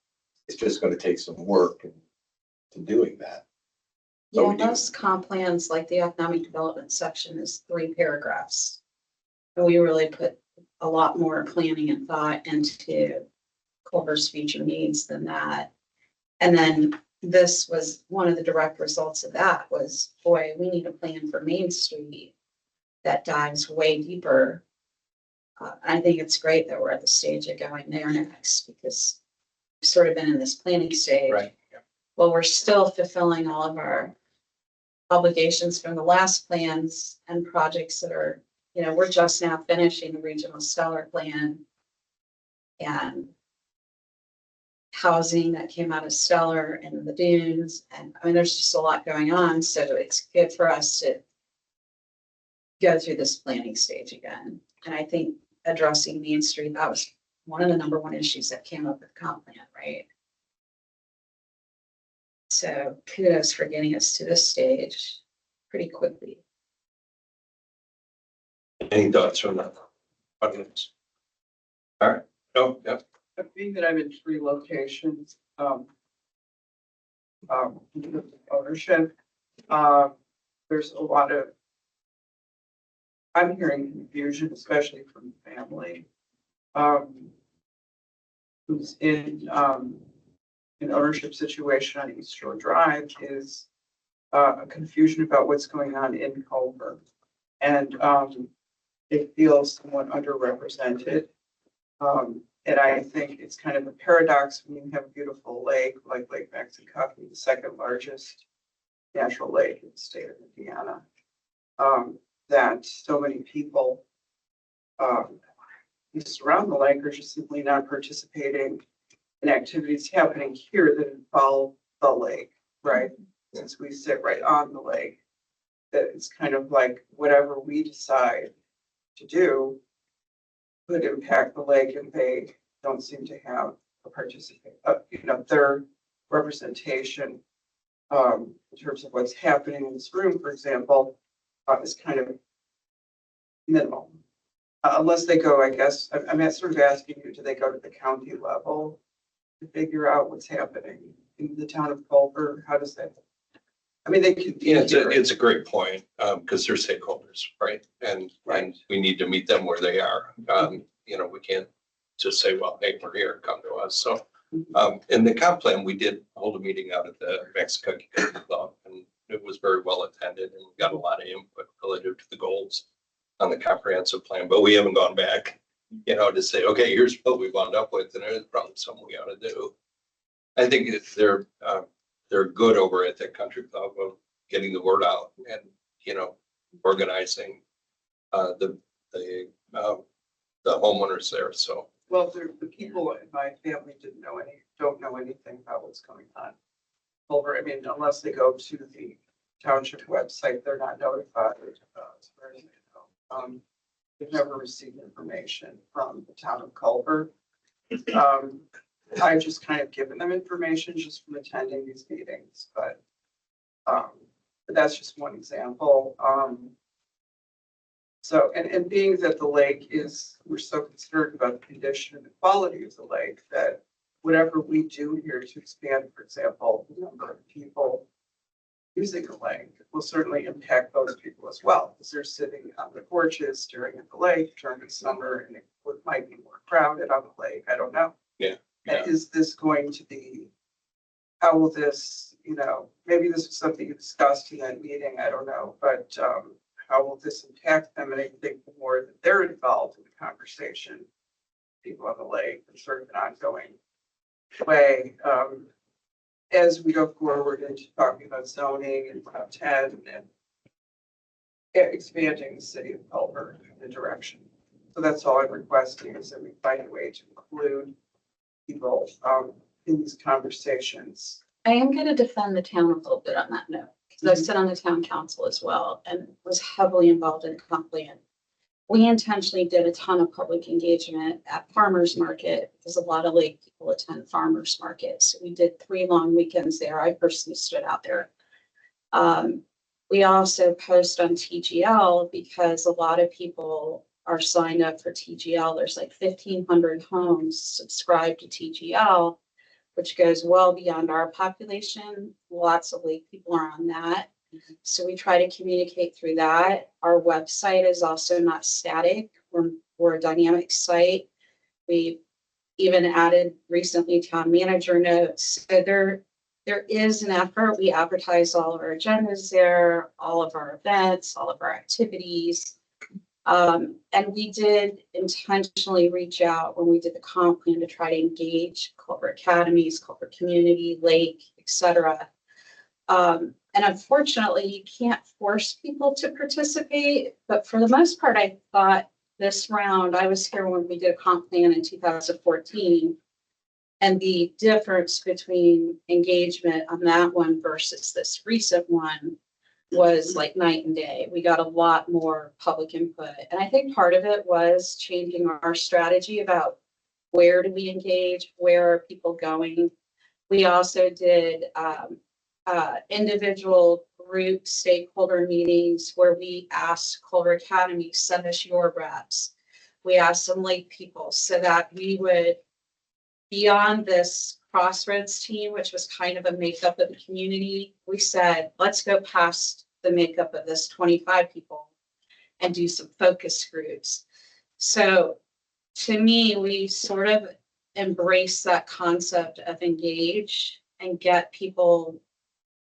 It's just going to take some work to doing that. So Yeah, we do. most comp plans, like the economic development section, is 3 paragraphs. And we really put a lot more planning and thought into Culver's future needs than that. And then this was one of the direct results of that was, boy, we need a plan for Main Street that dives way deeper. I think it's great that we're at the stage of going there next because we've sort of been in this planning stage. Right. Well, we're still fulfilling all of our obligations from the last plans and projects that are, you know, we're just now finishing the regional stellar plan and housing that came out of stellar and the dunes. And I mean, there's just a lot going on. So it's good for us to go through this planning stage again. And I think addressing Main Street, that was one of the #1 issues that came up with the comp plan, right? So kudos for getting us to this stage pretty quickly. Any thoughts from the audience? All right, oh, yeah, Being that I'm in 3 locations, ownership, there's a lot of, I'm hearing confusion, especially from family, who's in an ownership situation on East Shore Drive is a confusion about what's going on in Culver. And it feels somewhat underrepresented. And I think it's kind of a paradox when you have a beautiful lake like Lake Maxicuffi, the 2nd largest natural lake in the state of Indiana, that so many people who surround the lake are just simply not participating in activities happening here that involve the lake, right? Since we sit right on the lake, that it's kind of like whatever we decide to do could impact the lake, and they don't seem to have a their representation in terms of what's happening in this room, for example, is kind of minimal. Unless they go, I guess, I'm sort of asking you, do they go to the county level to figure out what's happening in the town of Culver? How does that? I mean, they could. yeah, it's a great point, because they're stakeholders, right? And we need to meet them where they are. You know, we can't just say, well, hey, we're here, come to us. So, in the comp plan, we did hold a meeting out at the Mexico Country Club, and it was very well attended, and we got a lot of input relative to the goals on the comprehensive plan, but we haven't gone back, you know, to say, okay, here's what we wound up with, and there's probably something we ought to do. I think they're good over at the country club of getting the word out and, you know, organizing the homeowners there. So, Well, the people in my family don't know anything about what's going on. Culver, I mean, unless they go to the township website, they're not notified. As far as they know. They've never received information from the town of Culver. I've just kind of given them information just from attending these meetings, but that's just one example. So, and being that the lake we're so concerned about the condition and the quality of the lake, that whatever we do here to expand, for example, the number of people using the lake will certainly impact those people as well, because they're sitting on the porches staring at the lake during the summer, and it might be more crowded on the lake. I don't know. Yeah. And is this going to be, how will this, maybe this was something you discussed in that meeting, I don't know, but how will this impact them? And I think the more that they're involved in the conversation, people on the lake, it's sort of an ongoing way. As we go forward into talking about zoning and top 10 and expanding the city of Culver in the direction. So that's all I'm requesting, is that we find a way to include people in these conversations. I am going to defend the town a little bit on that note, because I sit on the town council as well and was heavily involved in the comp plan. We intentionally did a ton of public engagement at farmers market, because a lot of lake people attend farmers markets. So we did 3 long weekends there. I personally stood out there. We also post on TGL, because a lot of people are signed up for TGL. There's like 1,500 homes subscribed to TGL, which goes well beyond our population. Lots of lake people are on that. So we try to communicate through that. Our website is also not static. We're a dynamic site. We even added recently town manager notes. So there is an effort. We advertise all of our agendas there, all of our events, all of our activities. And we did intentionally reach out when we did the comp plan to try to engage Culver academies, Culver community, lake, etc. And unfortunately, you can't force people to participate. But for the most part, I thought this round, I was here when we did a comp plan in 2014. And the difference between engagement on that one versus this recent one was like night and day. We got a lot more public input. And I think part of it was changing our strategy about where do we engage, where are people going. We also did individual group stakeholder meetings where we asked Culver Academy, send us your reps. We asked some lake people so that we would, beyond this Crossroads team, which was kind of a makeup of the community, we said, let's go past the makeup of this 25 people and do some focus groups. So to me, we sort of embrace that concept of engage and get people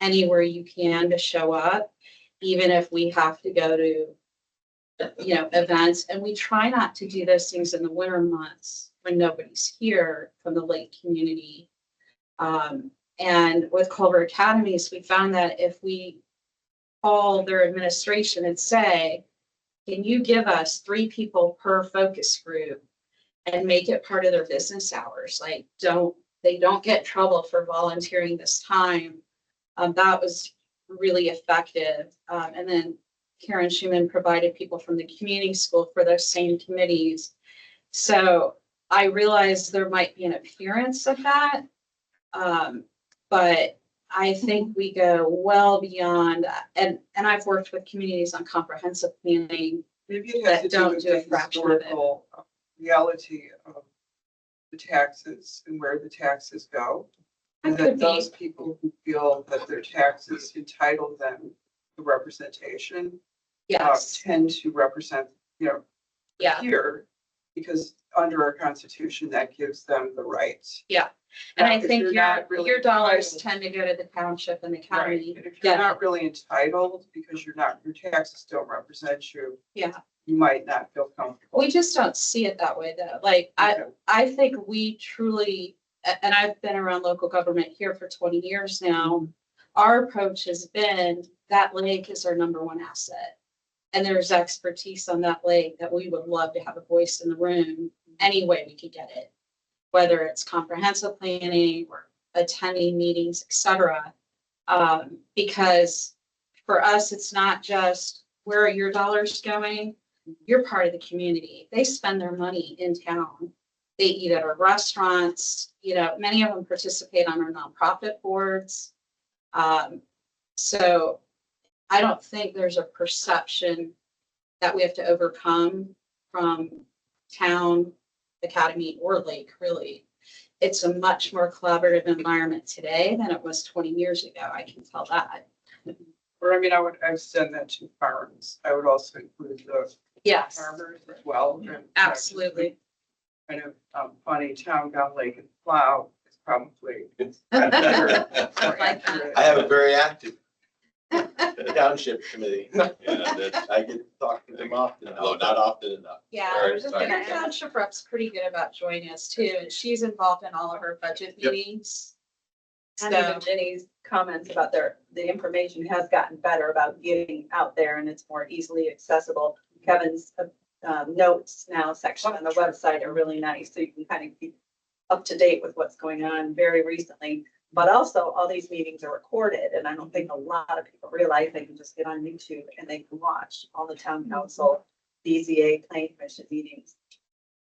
anywhere you can to show up, even if we have to go to, events. And we try not to do those things in the winter months when nobody's here from the lake community. And with Culver Academies, we found that if we call their administration and say, can you give us 3 people per focus group and make it part of their business hours? Like, they don't get in trouble for volunteering this time. That was really effective. And then Karen Schumann provided people from the community school for those same committees. So I realized there might be an appearance of that. But I think we go well beyond that. And I've worked with communities on comprehensive planning. Maybe it has to do with the historical reality of the taxes and where the taxes go. And that those people who feel that their taxes entitle them to representation tend to represent, here, because under our constitution, that gives them the rights. Yeah. And Now, I if think you're not really your dollars entitled- tend to go to the township and the Right. county. And if you're Yeah. not really entitled because your taxes don't represent you. Yeah. You might not feel comfortable. We just don't see it that way though. Like Okay. I think we truly, and I've been around local government here for 20 years now. Our approach has been that lake is our number one asset. And there's expertise on that lake that we would love to have a voice in the room any way we could get it. Whether it's comprehensive planning or attending meetings, etc. Because for us, it's not just where are your dollars going? You're part of the community. They spend their money in town. They eat at our restaurants. Many of them participate on our nonprofit boards. So I don't think there's a perception that we have to overcome from town, academy, or lake, really. It's a much more collaborative environment today than it was 20 years ago. I can tell that. Or I mean, I would extend that to farms. I would also include the Yes, farmers as well. and absolutely. Kind of funny town down lake and plow is probably. I more like that. accurate. I have a very active township committee. Yeah, I get to talk to them often, though not often enough. Yeah, All I right, was just sorry. gonna, township rep's pretty good about joining us too, and she's involved in all of our budget Yep. meetings. And So, even Jenny's comments about the information has gotten better about getting out there and it's more easily accessible. Kevin's notes now section on the website are really nice, so you can kind of keep up to date with what's going on very recently. But also, all these meetings are recorded, and I don't think a lot of people realize they can just get on YouTube and they can watch all the town council, BZA, planning commission meetings.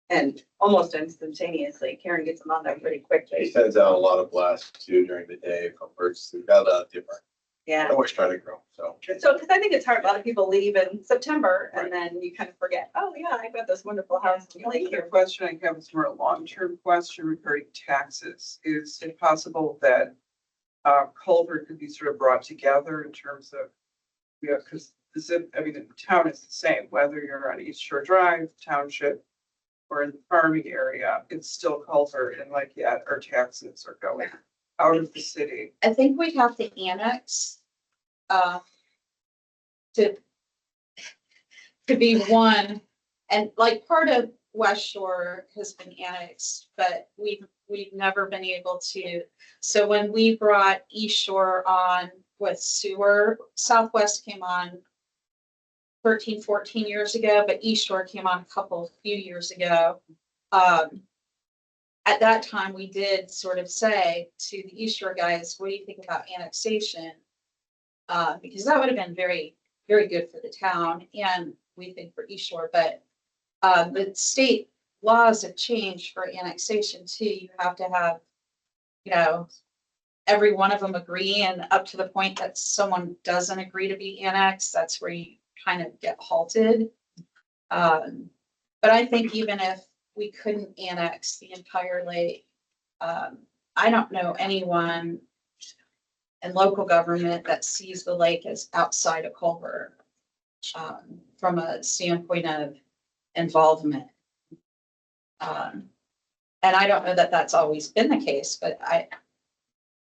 And almost instantaneously, Karen gets them on there pretty He He sends sends out a lot of blasts too during the day from birds. We've got different, I Yeah. always try to grow, so. So, because I think it's hard, a lot of people leave in September and then you kind of forget, oh yeah, I've got this wonderful house in The Lake other question I have is more a long-term question regarding taxes. Is it possible that Culver could be sort of brought together in terms of, yeah, because the town is the same, whether you're on East Shore Drive, Township, or in the farming area, it's still Culver, and like, yeah, our taxes are going out of the city. I think we'd have to annex, to be one, and like part of West Shore has been annexed, but we've never been able to. So when we brought East Shore on with sewer, Southwest came on 13, 14 years ago, but East Shore came on a few years ago. At that time, we did sort of say to the East Shore guys, what do you think about annexation? Because that would have been very, very good for the town and we think for East Shore, but the state laws have changed for annexation too. You have to have, every one of them agree, and up to the point that someone doesn't agree to be annexed, that's where you kind of get halted. But I think even if we couldn't annex the entire lake, I don't know anyone in local government that sees the lake as outside of Culver, from a standpoint of involvement. And I don't know that that's always been the case, but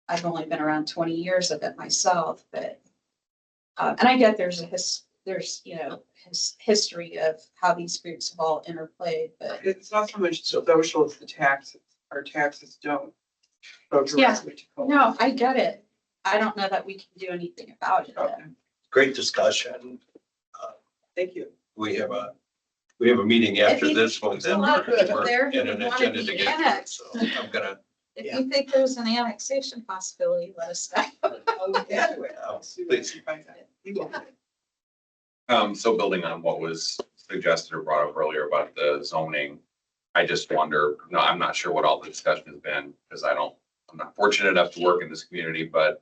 I've only been around 20 years of it myself, but, and I get there's history of how these groups have all interplayed, but It's not so much social as the taxes. Our taxes don't go directly to Culver. no, I get it. I don't know that we can do anything about it. Okay, Great discussion. thank you. We have a meeting If after you this think one. there's a lot of people We're there who in an would wanna agenda be to get through, annexed. so I'm gonna, If you think there's an annexation possibility, let us know. I'll see what I can find out. You will. So building on what was suggested or brought up earlier about the zoning, I just wonder, no, I'm not sure what all the discussion has been, because I'm not fortunate enough to work in this community, but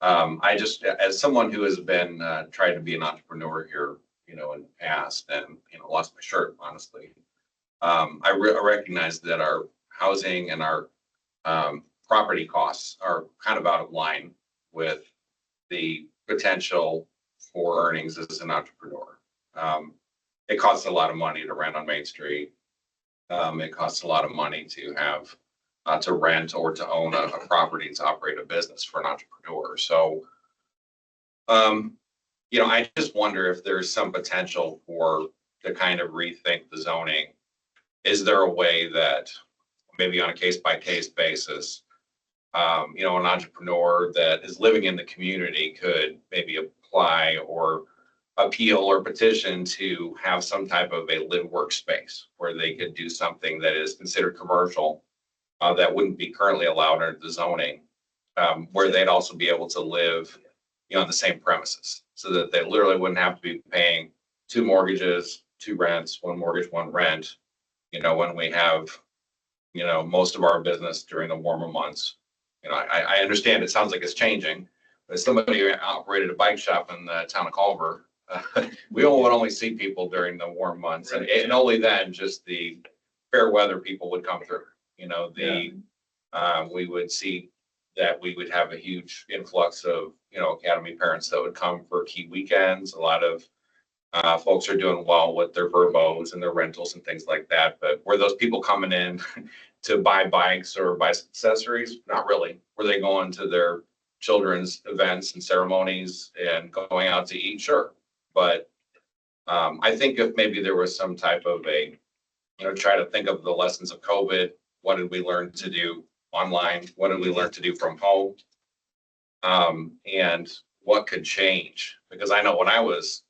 I just, as someone who has been, tried to be an entrepreneur here, in the past and, lost my shirt, honestly. I recognize that our housing and our property costs are kind of out of line with the potential for earnings as an entrepreneur. It costs a lot of money to rent on Main Street. It costs a lot of money to have to rent or to own a property to operate a business for an entrepreneur. So, I just wonder if there's some potential to kind of rethink the zoning. Is there a way that maybe on a case by case basis, an entrepreneur that is living in the community could maybe apply or appeal or petition to have some type of a live workspace where they could do something that is considered commercial that wouldn't be currently allowed under the zoning, where they'd also be able to live, on the same premises, so that they literally wouldn't have to be paying 2 mortgages, 2 rents, 1 mortgage, 1 rent. When we have, most of our business during the warmer months. I understand it sounds like it's changing, but as somebody who operated a bike shop in the town of Culver, we would only see people during the warm months, and only then just the fair weather people would come through. We would see that we would have a huge influx of, Academy parents that would come for key weekends. A lot of folks are doing well with their verbos and their rentals and things like that. But were those people coming in to buy bikes or buy accessories? Not really. Were they going to their children's events and ceremonies and going out to eat? Sure. But I think if maybe there was some type of try to think of the lessons of COVID. What did we learn to do online? What did we learn to do from home? And what could change? Because I know when I was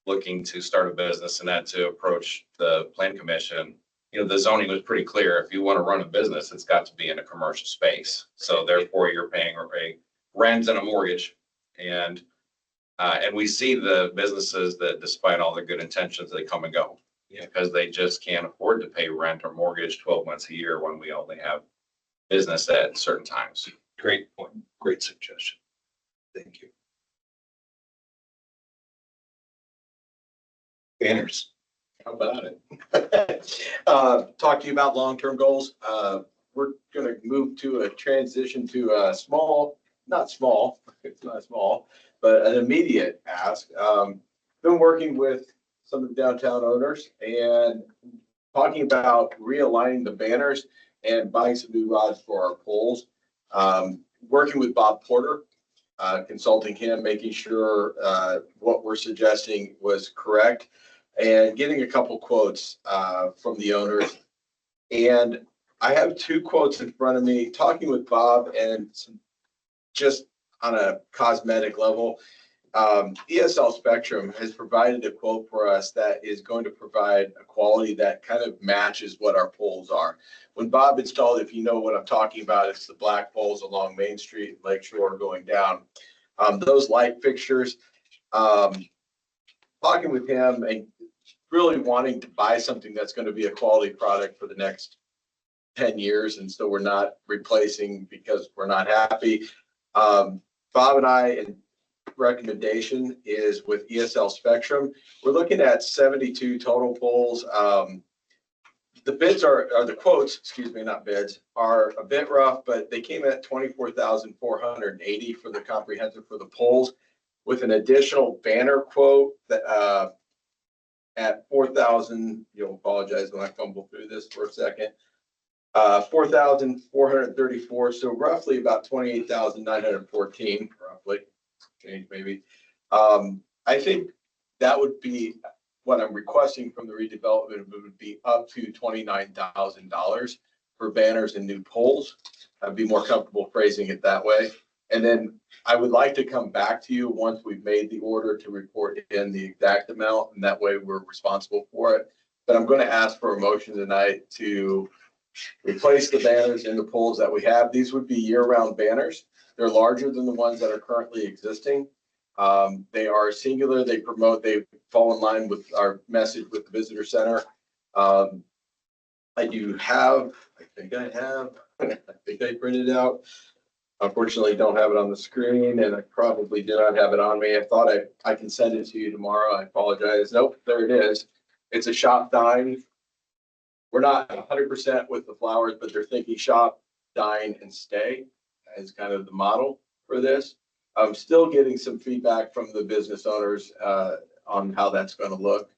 looking to start a business and had to approach the plan commission, the zoning was pretty clear. If you want to run a business, it's got to be in a commercial space. So therefore you're paying a rent and a mortgage. And we see the businesses that despite all their good intentions, they come and go because they just can't afford to pay rent or mortgage 12 months a year when we only have business at certain times. Great point. Great suggestion. Thank you. Banners. How about it? Talk to you about long-term goals. We're gonna move to a transition to a small, not small, it's not small, but an immediate ask. Been working with some of the downtown owners and talking about realigning the banners and buying some new rods for our poles. Working with Bob Porter, consulting him, making sure what we're suggesting was correct, and getting a couple quotes from the owners. And I have two quotes in front of me, talking with Bob and just on a cosmetic level. ESL Spectrum has provided a quote for us that is going to provide a quality that kind of matches what our poles are. When Bob installed, if you know what I'm talking about, it's the black poles along Main Street, Lakeshore going down. Those light fixtures, talking with him and really wanting to buy something that's going to be a quality product for the next 10 years. And so we're not replacing because we're not happy. Bob and I, and recommendation is with ESL Spectrum. We're looking at 72 total poles. The bids are the quotes, excuse me, not bids, are a bit rough, but they came at $24,480 for the comprehensive for the poles, with an additional banner quote that at 4,000. You'll apologize when I fumble through this for a second. 4,434. So roughly about 28,914, roughly change maybe. I think that would be what I'm requesting from the redevelopment. It would be up to $29,000 for banners and new poles. I'd be more comfortable phrasing it that way. And then I would like to come back to you once we've made the order to report in the exact amount, and that way we're responsible for it. But I'm going to ask for a motion tonight to replace the banners and the poles that we have. These would be year-round banners. They're larger than the ones that are currently existing. They are singular. They fall in line with our message with the visitor center. I think I printed it out. Unfortunately, don't have it on the screen, and I probably did not have it on me. I thought I can send it to you tomorrow. I apologize. Nope, there it is. It's a shop dine. We're not 100% with the flowers, but they're thinking shop, dine, and stay as kind of the model for this. I'm still getting some feedback from the business owners on how that's going to look,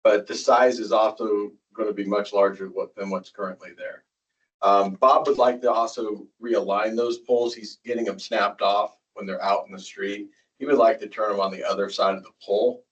but the size is also going to be much larger than what's currently there. Bob would like to also realign those poles. He's getting them snapped off when they're out in the street. He would like to turn them on the other side of the pole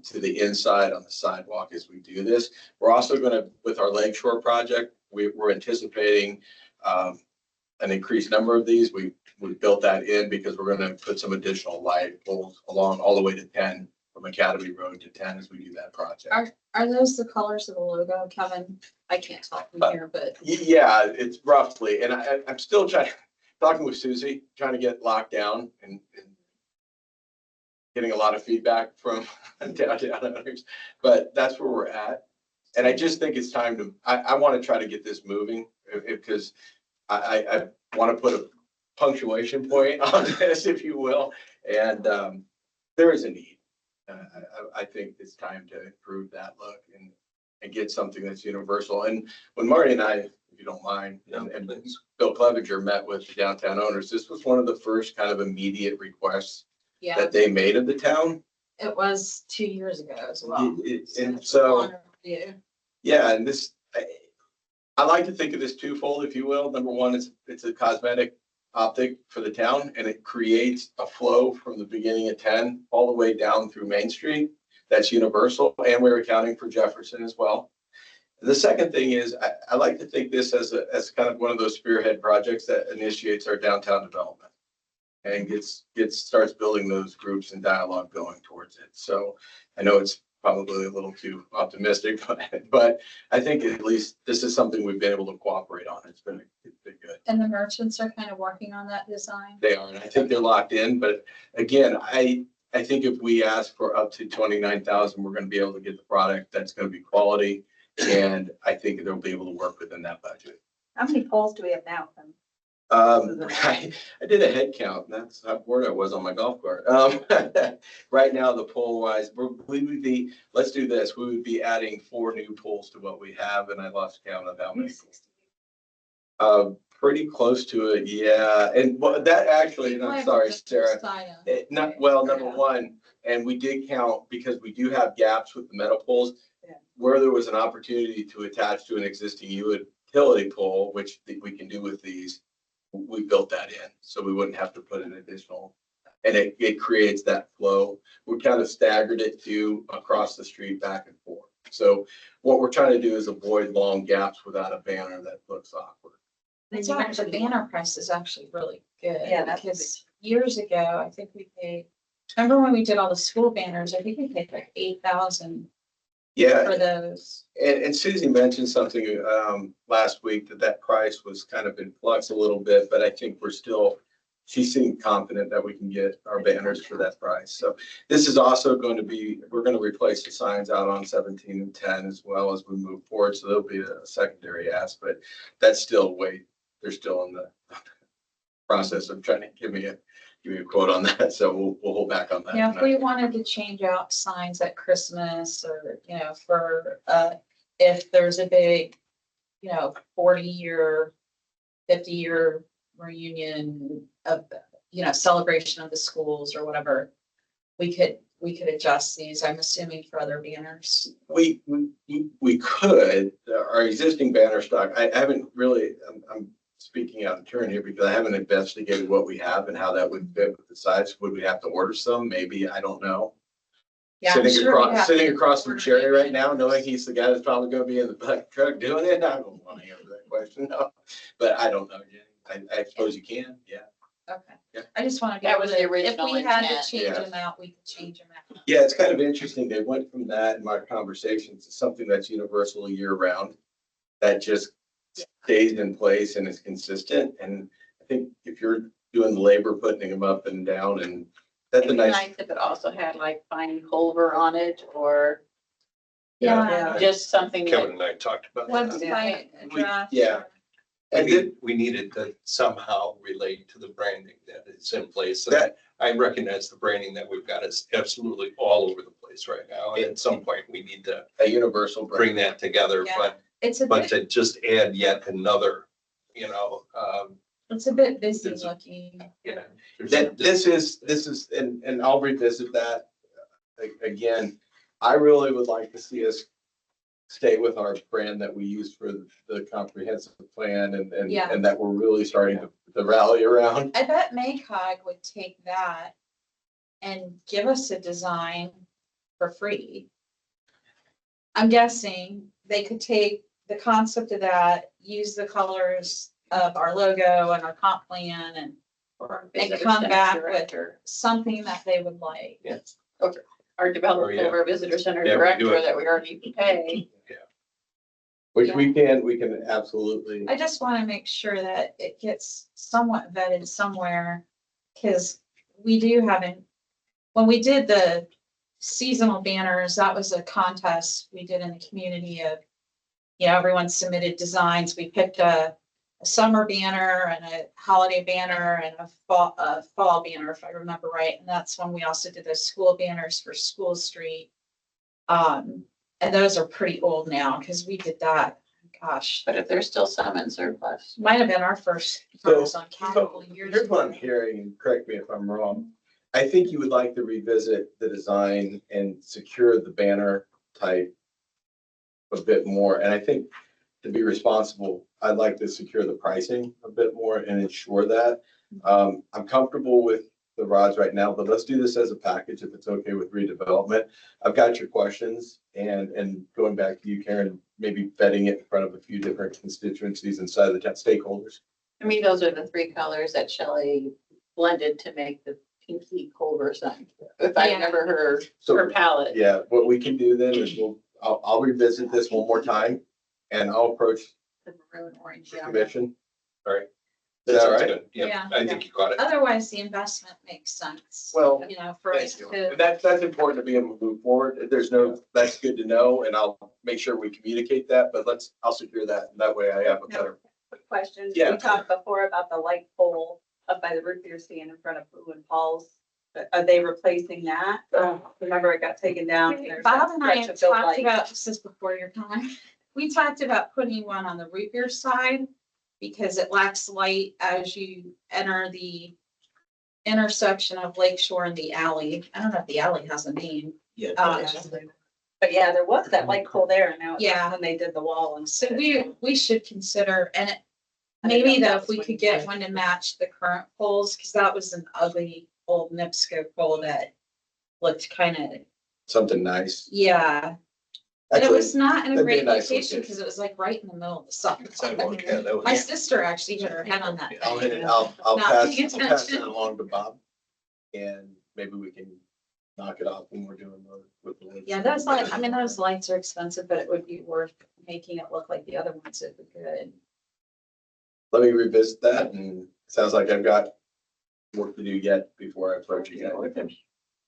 to the inside on the sidewalk as we do this. We're also going to, with our Lakeshore project, we're anticipating an increased number of these. We built that in because we're going to put some additional light poles along all the way to 10, from Academy Road to 10 as we do that project. Are those the colors of the logo, Kevin? I can't tell from here, but. Yeah, it's roughly, and I'm still talking with Susie, trying to get locked down and getting a lot of feedback from downtown owners, but that's where we're at. And I just think it's time to, I want to try to get this moving because I want to put a punctuation point on this, if you will. And there is a need. I think it's time to improve that look and get something that's universal. And when Marty and I, if you don't mind. And please. Bill Clevenger met with the downtown owners. This was one of the first kind of immediate requests Yeah, that they made of the town. it was 2 years ago as well. And it's so, longer overdue. yeah, and I like to think of this twofold, if you will. Number one, it's a cosmetic optic for the town, and it creates a flow from the beginning of 10 all the way down through Main Street. That's universal, and we're accounting for Jefferson as well. The second thing is, I like to think this as kind of one of those spearhead projects that initiates our downtown development and starts building those groups and dialogue going towards it. So I know it's probably a little too optimistic, but I think at least this is something we've been able to cooperate on. It's been good. And the merchants are kind of working on that design. They are, and I think they're locked in, but again, I think if we ask for up to 29,000, we're gonna be able to get the product that's gonna be quality. And I think they'll be able to work within that budget. How many poles do we have now? I did a head count, and that's how bored I was on my golf cart. Right now, the pole wise, let's do this. We would be adding 4 new poles to what we have, and I lost count of how many. Pretty close to it, yeah. And that actually, and I'm sorry, Sarah. Number one, and we did count because we do have gaps with the metal poles. Yeah. Where there was an opportunity to attach to an existing utility pole, which we can do with these, we built that in, so we wouldn't have to put an additional, and it creates that flow. We kind of staggered it to across the street back and forth. So what we're trying to do is avoid long gaps without a banner that looks awkward. The banner price is actually really good. Yeah, that's because years ago, I think we paid, remember when we did all the school banners, I think we paid like 8,000 Yeah. for those. And Susie mentioned something last week that price was kind of in flux a little bit, but I think she seemed confident that we can get our banners for that price. So this is also going to be, we're going to replace the signs out on 17 and 10 as well as we move forward. So there'll be a secondary ask, but that's still they're still in the process of trying to give me a quote on that. So we'll hold back on that. Yeah, if we wanted to change out signs at Christmas or, for, if there's a big, 40-year, 50-year reunion of, celebration of the schools or whatever, we could adjust these, I'm assuming, for other banners. We could, our existing banner stock, I haven't really, I'm speaking out of turn here because I haven't investigated what we have and how that would fit with the size. Would we have to order some? Maybe, I don't know. Yeah, I'm sure we'd have Sitting to across from order Cherry it. right now, knowing he's the guy that's probably gonna be in the back truck doing it, I don't want to answer that question, no. But I don't know, Jenny. I suppose you can, yeah. Okay. Yeah. I just want to be That able was to, the if original we had to intent. change Yeah. them out, we could change them out. Yeah, it's kind of interesting. They went from that in my conversations to something that's universal year round. That just stays in place and is consistent. And I think if you're doing the labor, putting them up and down, and that's a It'd be nice. nice if it also had like fine Culver on it or Yeah. just something that, Kevin and I talked about that. Website address. yeah. And We needed to somehow relate to the branding that is in place. So That- I recognize the branding that we've got is absolutely all over the place right now. And at some point, we need to a universal brand. bring that together, Yeah. It's a but bit, to just add yet another, it's a bit busy It's- looking. This is, and I'll revisit that again. I really would like to see us stay with our brand that we used for the comprehensive plan and Yeah. that we're really starting to rally around. I bet Maycog would take that and give us a design for free. I'm guessing they could take the concept of that, use the colors of our logo and our comp plan and visitor come center back with director, something that they would like. our development Or, yeah. over visitor center Yeah, we do director it. that we already pay. Which we can absolutely. I just want to make sure that it gets somewhat vetted somewhere, because we do haven't, when we did the seasonal banners, that was a contest we did in the community of, everyone submitted designs. We picked a summer banner and a holiday banner and a fall banner, if I remember right. And that's when we also did the school banners for School Street. And those are pretty old now because we did that, gosh, But if there's still some in surplus. might have been our first So, cars on capital years here's what I'm ago. hearing, and correct me if I'm wrong. I think you would like to revisit the design and secure the banner type a bit more. And I think to be responsible, I'd like to secure the pricing a bit more and ensure that. I'm comfortable with the rods right now, but let's do this as a package if it's okay with redevelopment. I've got your questions and going back to you, Karen, maybe vetting it in front of a few different constituencies inside of the town stakeholders. I mean, those are the three colors that Shelley blended to make the pinky Culver sign. If I Yeah. remember her So, palette. yeah, what we can do then is I'll revisit this one more time and I'll approach The maroon orange. the yellow. commission. All right. Is that Sounds right? good. Yeah, Yeah. I think you got it. Otherwise, the investment makes sense. Well, You know, for us Thank you. to, And that's important to be able to move forward. That's good to know, and I'll make sure we communicate that, but I'll secure that. That way I have a better. Quick question. Yeah. We talked before about the light pole up by the root beer stand in front of Blue and Paul's. Are they replacing that? Remember it got taken down. There's that Bob and I stretch had of built talked light. about, this is before your time, we talked about putting one on the root beer side because it lacks light as you enter the intersection of Lake Shore and the alley. I don't know if the alley has a name. Yeah. But yeah, there was that light pole there and now it's Yeah. when they did the wall and. So we should consider, and I didn't know maybe if though, that if was we what could you get did. one to match the current poles, because that was an ugly old NIPSCO pole that looked kind of, Something nice. yeah. But it Actually, was not in a that'd be a great nice location location. because it was like right in the middle of the sidewalk. Sidewalk, yeah, that was. My sister actually hit her head on that. I'll thing. I'll Not pass paying I'll pass it attention. along to Bob. And maybe we can knock it off when we're doing with the. Yeah, those lights, I mean, those lights are expensive, but it would be worth making it look like the other ones if we could. Let me revisit that, and it sounds like I've got work to do yet before I approach you guys.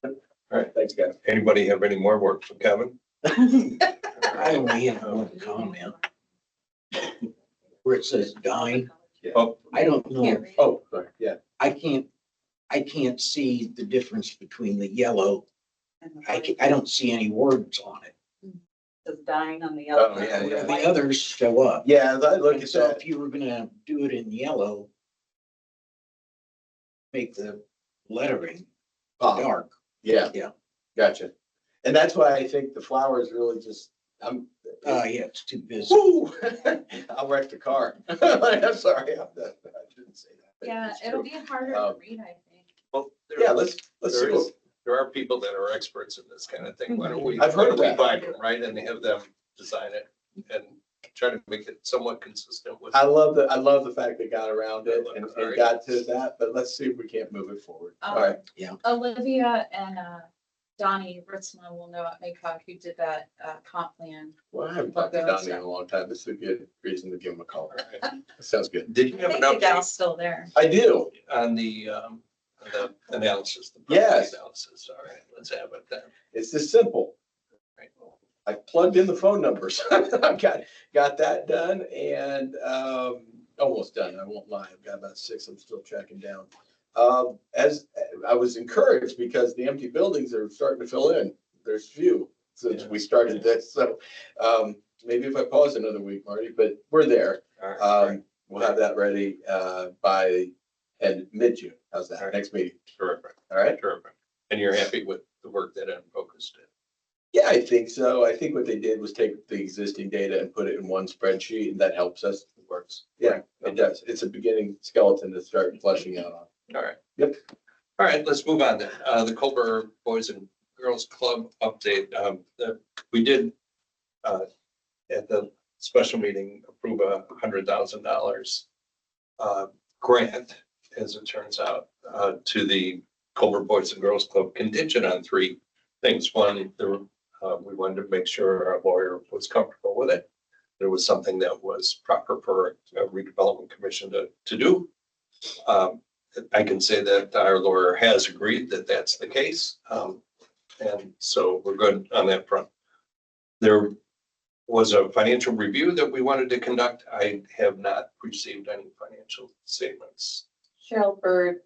All right, thanks, guys. Anybody have any more work for Kevin? I only have one comment. Where it says dine, Oh, I don't Can't know, read. Oh, sorry, yeah. I can't see the difference between the yellow. I don't see any words on it. It's dying on the Oh, other. yeah, yeah. The others show up. Yeah, as I look And at so that, if you were gonna do it in yellow, make the lettering Bob, dark. yeah. Yeah. Gotcha. And that's why I think the flowers really just, I'm. Yeah, it's too busy. Woo! I'll wreck the car. I'm sorry, I shouldn't say that. but Yeah, it's it'll true. be harder to Um, read, I think. well, Yeah, let's see what. there are people that are experts in this kind of thing. Why don't we? I've heard why don't we that. find them, right, and have them design it and try to make it somewhat consistent with. I love the fact they got around it and Alright. got to that, but let's see if we can't move it forward. All right. Olivia and Donnie Ritzman will know at MACOG who did that comp plan. Well, I haven't talked to Donnie in a long time. This is a good reason to give him a call. Alright. Sounds good. Did you I have think an the gal's update still there. I do. on the analysis? The Yes. property analysis, all right, let's have it then. It's just simple. Right. I plugged in the phone numbers. I've got that done and almost done. I won't lie. I've got about 6 I'm still tracking down. As I was encouraged because the empty buildings are starting to fill in. There's few since we started this. So maybe if I pause another week, Marty, but we're there. All right, We'll have that ready by mid-June. How's that? Alright. Next meeting. terrific, All right. terrific. And you're happy with the work that Focus did? Yeah, I think so. I think what they did was take the existing data and put it in one spreadsheet, and that helps us. It works. Yeah, it does. It's a beginning skeleton to start fleshing out on. All right. Yep. All right, let's move on then. The Culver Boys and Girls Club update. We did at the special meeting approve $100,000 grant, as it turns out, to the Culver Boys and Girls Club contingent on 3 things. One, we wanted to make sure our lawyer was comfortable with it. There was something that was proper for a redevelopment commission to do. I can say that our lawyer has agreed that that's the case. And so we're good on that front. There was a financial review that we wanted to conduct. I have not received any financial statements. Cheryl Bird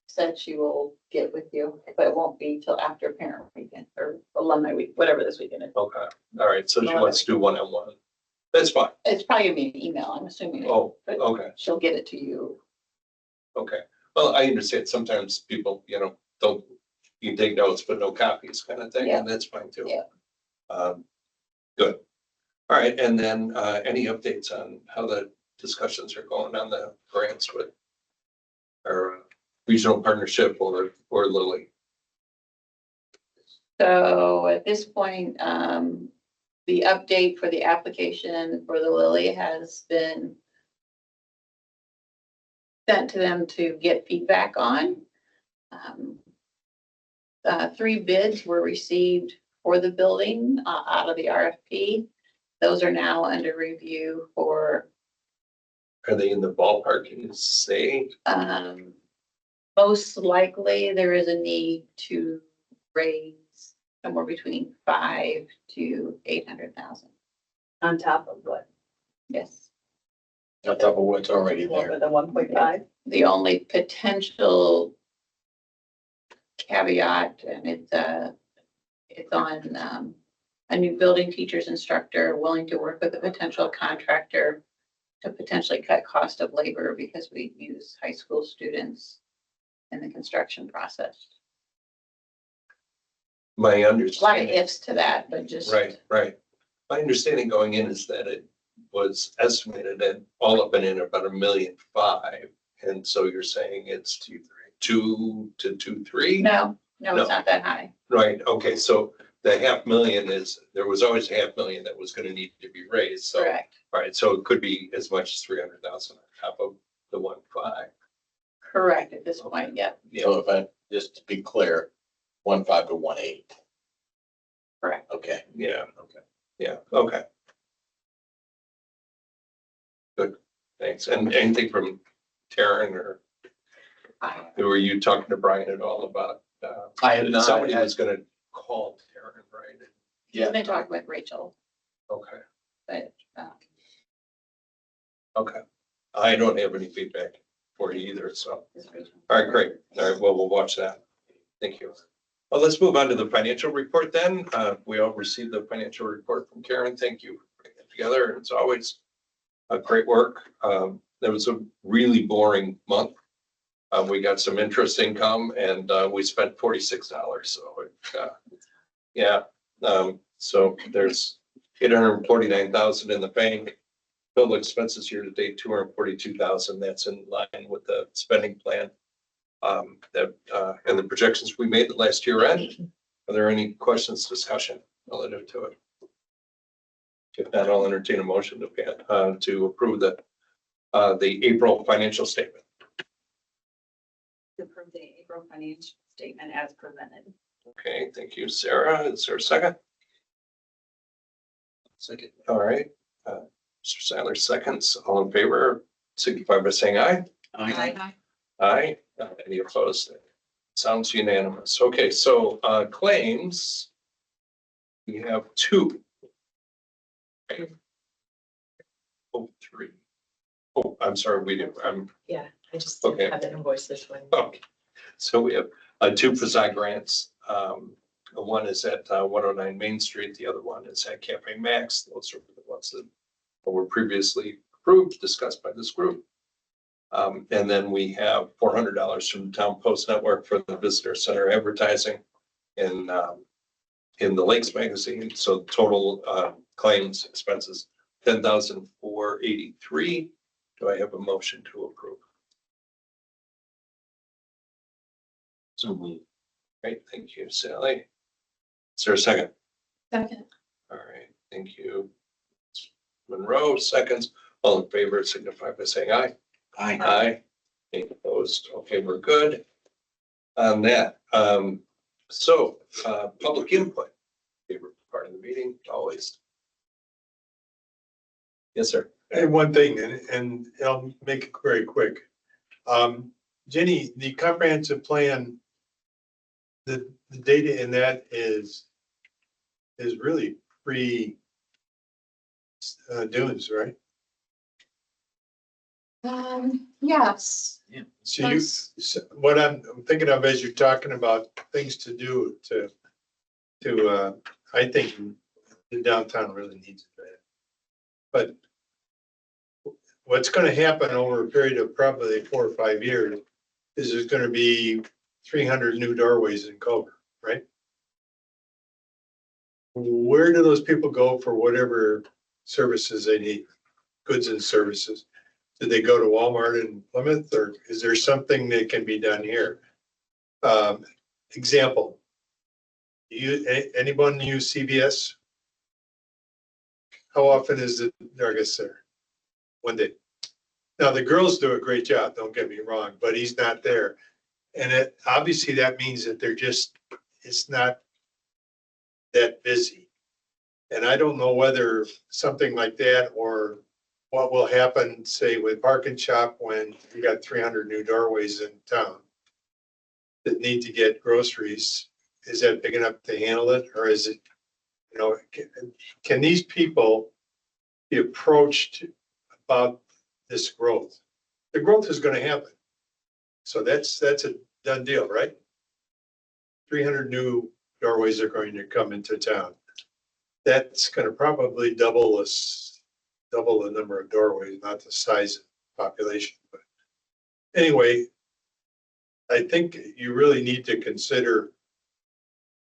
said she will get with you, but it won't be till after parent weekend or alumni week, whatever this weekend is. Okay, all right, so she wants to do one-on-one. That's fine. It's probably gonna be an email, I'm assuming. Oh, But okay, she'll get it to you. okay. Well, I understand sometimes people, don't, you take notes, but no copies kind of thing, and that's fine too. Yeah. Good. All right, and then, any updates on how the discussions are going on the grants with our regional partnership or Lilly? So at this point, the update for the application for the Lilly has been sent to them to get feedback on. 3 bids were received for the building out of the RFP. Those are now under review for, Are they in the ballpark, can you say? most likely there is a need to raise somewhere between 5 to 800,000. On top of what? Yes. On top of what's already there. The 1.5? The only potential caveat, and it's on a new building teacher's instructor willing to work with a potential contractor to potentially cut cost of labor because we use high school students in the construction process. My A lot of understanding, ifs to that, but just. right. My understanding going in is that it was estimated at all up and in about $1.5 million. And so you're saying it's 2 to 2.3? No, No. it's not that high. Right, okay, so the $500,000 there was always $500,000 that was gonna need to be raised, so, Correct. right, so it could be as much as 300,000 on top of the 1.5. Correct at this point, yep. So if I, just to be clear, 1.5 to 1.8. Correct. Okay. Yeah, Okay. yeah, okay. Good, thanks, and anything from Taryn, or were you talking to Brian at all about? I have not. Somebody was gonna call Taryn, right? I've been talking with Rachel, Okay, but okay, I don't have any feedback for you either, so. this Rachel. All right, great. All right, well, we'll watch that. Thank you. Well, let's move on to the financial report then. We all received the financial report from Karen. Thank you for putting it together. It's always great work. That was a really boring month. We got some interest income and we spent $46. So, yeah. So there's 849,000 in the bank. Total expenses year to date, 242,000. That's in line with the spending plan. And the projections we made the last year end. Are there any questions, discussion relative to it? If not, I'll entertain a motion to approve the April financial statement. Approve the April financial statement as presented. Okay, thank you, Sarah. Is there a second? Second. All right. Mr. Seiler seconds. All in favor, signify by saying aye. Aye. Any opposed? Sounds unanimous. Okay, so claims. We have 2. Oh, 3. Oh, I'm sorry, we do. Yeah, I just Okay. didn't have the invoice this one. Okay. So we have 2 Facade grants. One is at 109 Main Street. The other one is at Cafe Max. Those are the ones that were previously approved, discussed by this group. And then we have $400 from Town Post Network for the Visitor Center advertising in the Lakes magazine. So total claims expenses, $10,483. Do I have a motion to approve? So moved. Great, thank you, Sally. Is there a second? Second. All right, thank you. Monroe, seconds. All in favor, signify by saying aye. Aye. Aye. Any opposed? Okay, we're good on that. So, public input, favorite part of the meeting, always. Yes, sir. And one thing, and I'll make it very quick. Jenny, the comprehensive plan, the data in that is really free dunes, right? Yes. So you, Yes. so what I'm thinking of as you're talking about things to do to I think the downtown really needs it. But what's gonna happen over a period of probably 4 or 5 years is there's gonna be 300 new doorways in Culver, right? Where do those people go for whatever services they need, goods and services? Do they go to Walmart in Plymouth, or is there something that can be done here? Example. Anyone use CVS? How often is it Dargis there? One day. Now, the girls do a great job, don't get me wrong, but he's not there. And it, obviously that means that it's not that busy. And I don't know whether something like that or what will happen, say with Park and Shop when you got 300 new doorways in town that need to get groceries. Is that big enough to handle it? Or is it, can these people be approached about this growth? The growth is going to happen. So that's a done deal, right? 300 new doorways are going to come into town. That's going to probably double the number of doorways, not the size of the population. But anyway, I think you really need to consider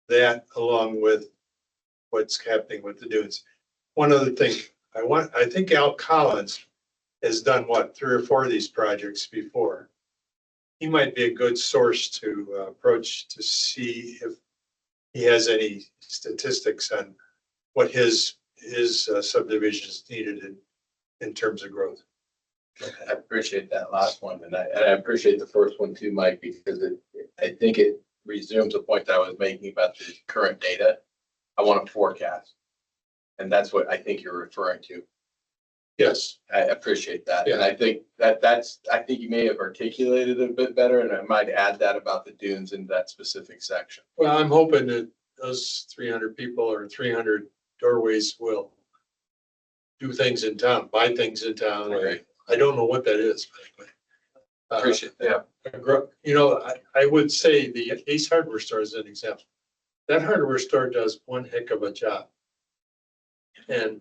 that along with what's happening with the dunes. One other thing, I think Al Collins has done what, 3 or 4 of these projects before. He might be a good source to approach to see if he has any statistics on what his subdivisions needed in terms of growth. I appreciate that last one, and I appreciate the first one too, Mike, because I think it resumes a point that I was making about the current data. I want to forecast, and that's what I think you're referring to. Yes. I appreciate that, Yeah. and I think I think you may have articulated it a bit better, and I might add that about the dunes in that specific section. Well, I'm hoping that those 300 people or 300 doorways will do things in town, buy things in town. Right. I don't know what that is. But, Appreciate that. I would say the Ace Hardware store is an example. That hardware store does one heck of a job. And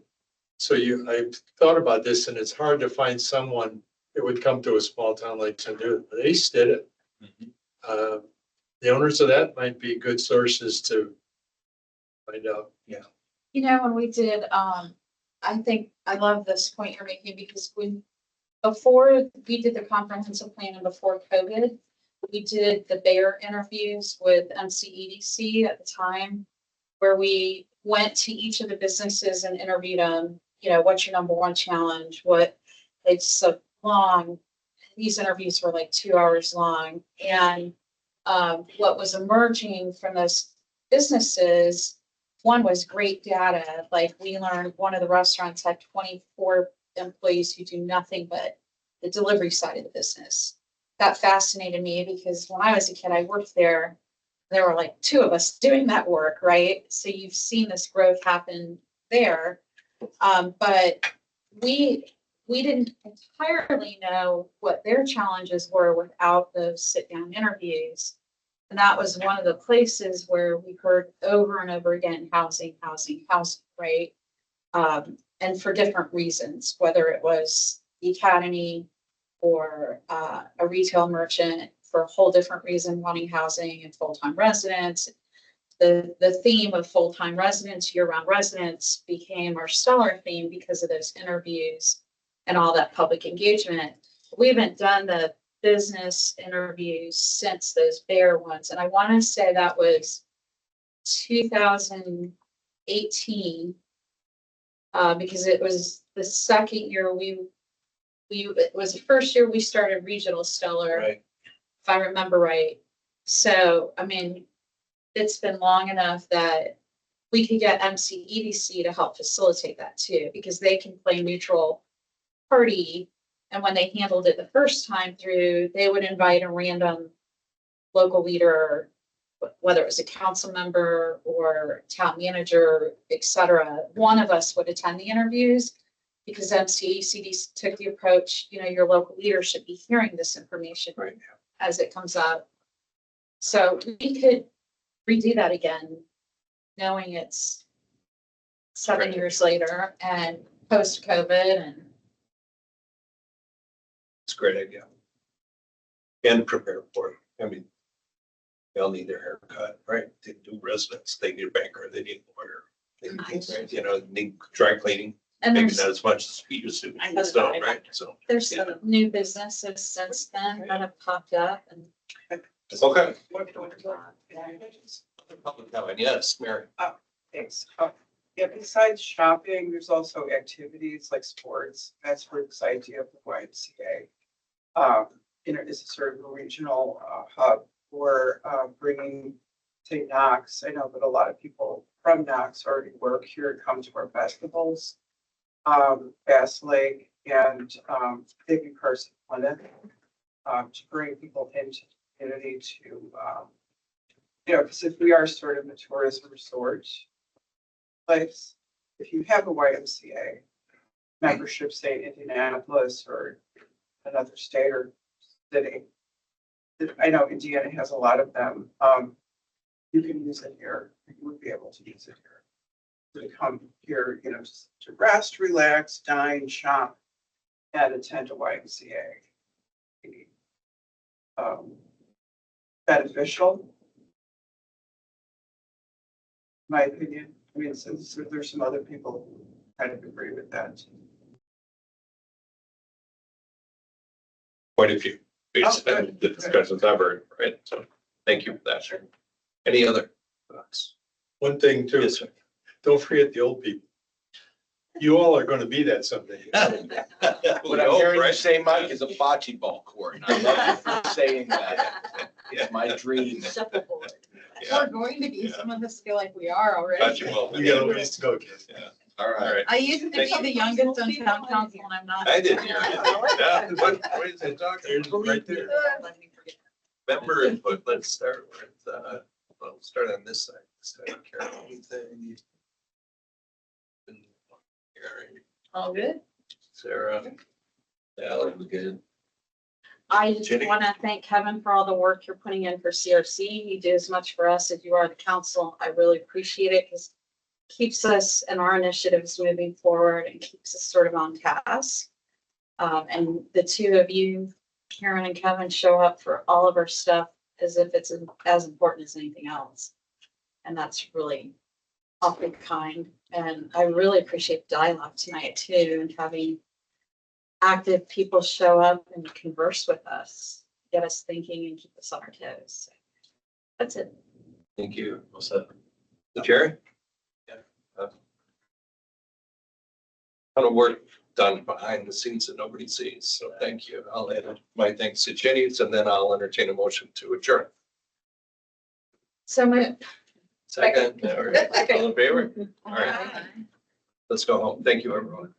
so I've thought about this, and it's hard to find someone that would come to a small town like to do it, but Ace did it. The owners of that might be good sources to find out. Yeah. When we did, I think I love this point you're making because before we did the comprehensive plan and before COVID, we did the bear interviews with MCEDC at the time, where we went to each of the businesses and interviewed them. What's your number one challenge? It's so long. These interviews were like 2 hours long. And what was emerging from those businesses, one was great data. Like we learned one of the restaurants had 24 employees who do nothing but the delivery side of the business. That fascinated me because when I was a kid, I worked there. There were like 2 of us doing that work, right? So you've seen this growth happen there. But we didn't entirely know what their challenges were without those sit-down interviews. And that was one of the places where we heard over and over again, housing, right? And for different reasons, whether it was the academy or a retail merchant for a whole different reason, wanting housing and full-time residents. The theme of full-time residents, year-round residents became our stellar theme because of those interviews and all that public engagement. We haven't done the business interviews since those bear ones. And I want to say that was 2018, because it was the second year it was the first year we started regional stellar, Right. if I remember right. So, it's been long enough that we could get MCEDC to help facilitate that too, because they can play neutral party. And when they handled it the first time through, they would invite a random local leader, whether it was a council member or town manager, et cetera. One of us would attend the interviews because MCEDC took the approach, your local leader should be hearing this information Right. as it comes up. So we could redo that again, knowing it's 7 years later and post-COVID and It's a great idea. And prepare for it. I mean, they all need their haircut, right? They do residents, they need a banker, they need a lawyer. They need, you know, need dry cleaning, and maybe there's not as much as we used to, I know so, that. right? So, there's Yeah. some new businesses since then that have popped up and okay. What- Public comment, yes, Mary. Thanks. Yeah, besides shopping, there's also activities like sports. That's where this idea of the YMCA. You know, is a sort of a regional hub for bringing, say, Knox. I know that a lot of people from Knox already work here, come to our festivals. Bass Lake and Big Carson Plymouth, to bring people into the community to, you know, because if we are sort of a tourism resort place, if you have a YMCA membership, say in Indianapolis or another state or city, I know Indiana has a lot of them, you can use it here, you would be able to use it here. To come here, you know, just to rest, relax, dine, shop, and attend a YMCA. Beneficial. My opinion, I mean, since there's some other people who kind of agree with that. Quite a few, based Oh, on good. the discussions I've heard, right? So, thank you for that. Sure. Any other thoughts? One thing too, Yes, sir. don't forget the old people. You all are gonna be that someday. What I'm hearing you say, Mike, is a bocce ball court, and I love you for saying that. Yeah. It's my dream. Shuffleboard. Yeah. we're going to be, Yeah. some of us feel like we are already. Gotcha, well, You got a ways to go, kid. Yeah, All all right. right. I used to be Thank the youngest on town council and I'm not. I did, yeah. What is it, There's right there. Member input, let's start with, well, we'll start on this side. Carol, anything? All good. Sarah? Alex, good. I just Jenny? want to thank Kevin for all the work you're putting in for CRC. You do as much for us as you are the council. I really appreciate it because it keeps us and our initiatives moving forward and keeps us sort of on task. And the two of you, Karen and Kevin, show up for all of our stuff as if it's as important as anything else. And that's really awfully kind. And I really appreciate the dialogue tonight too, and having active people show up and converse with us, get us thinking and keep us on our toes. So that's it. Thank you. What's that? Jerry? Yeah. Ton of work done behind the scenes that nobody sees, so thank you. I'll add my thanks to Jenny's and then I'll entertain a motion to adjourn. So moved. Second, all right, all in favor? All right, let's go home. Thank you, everyone.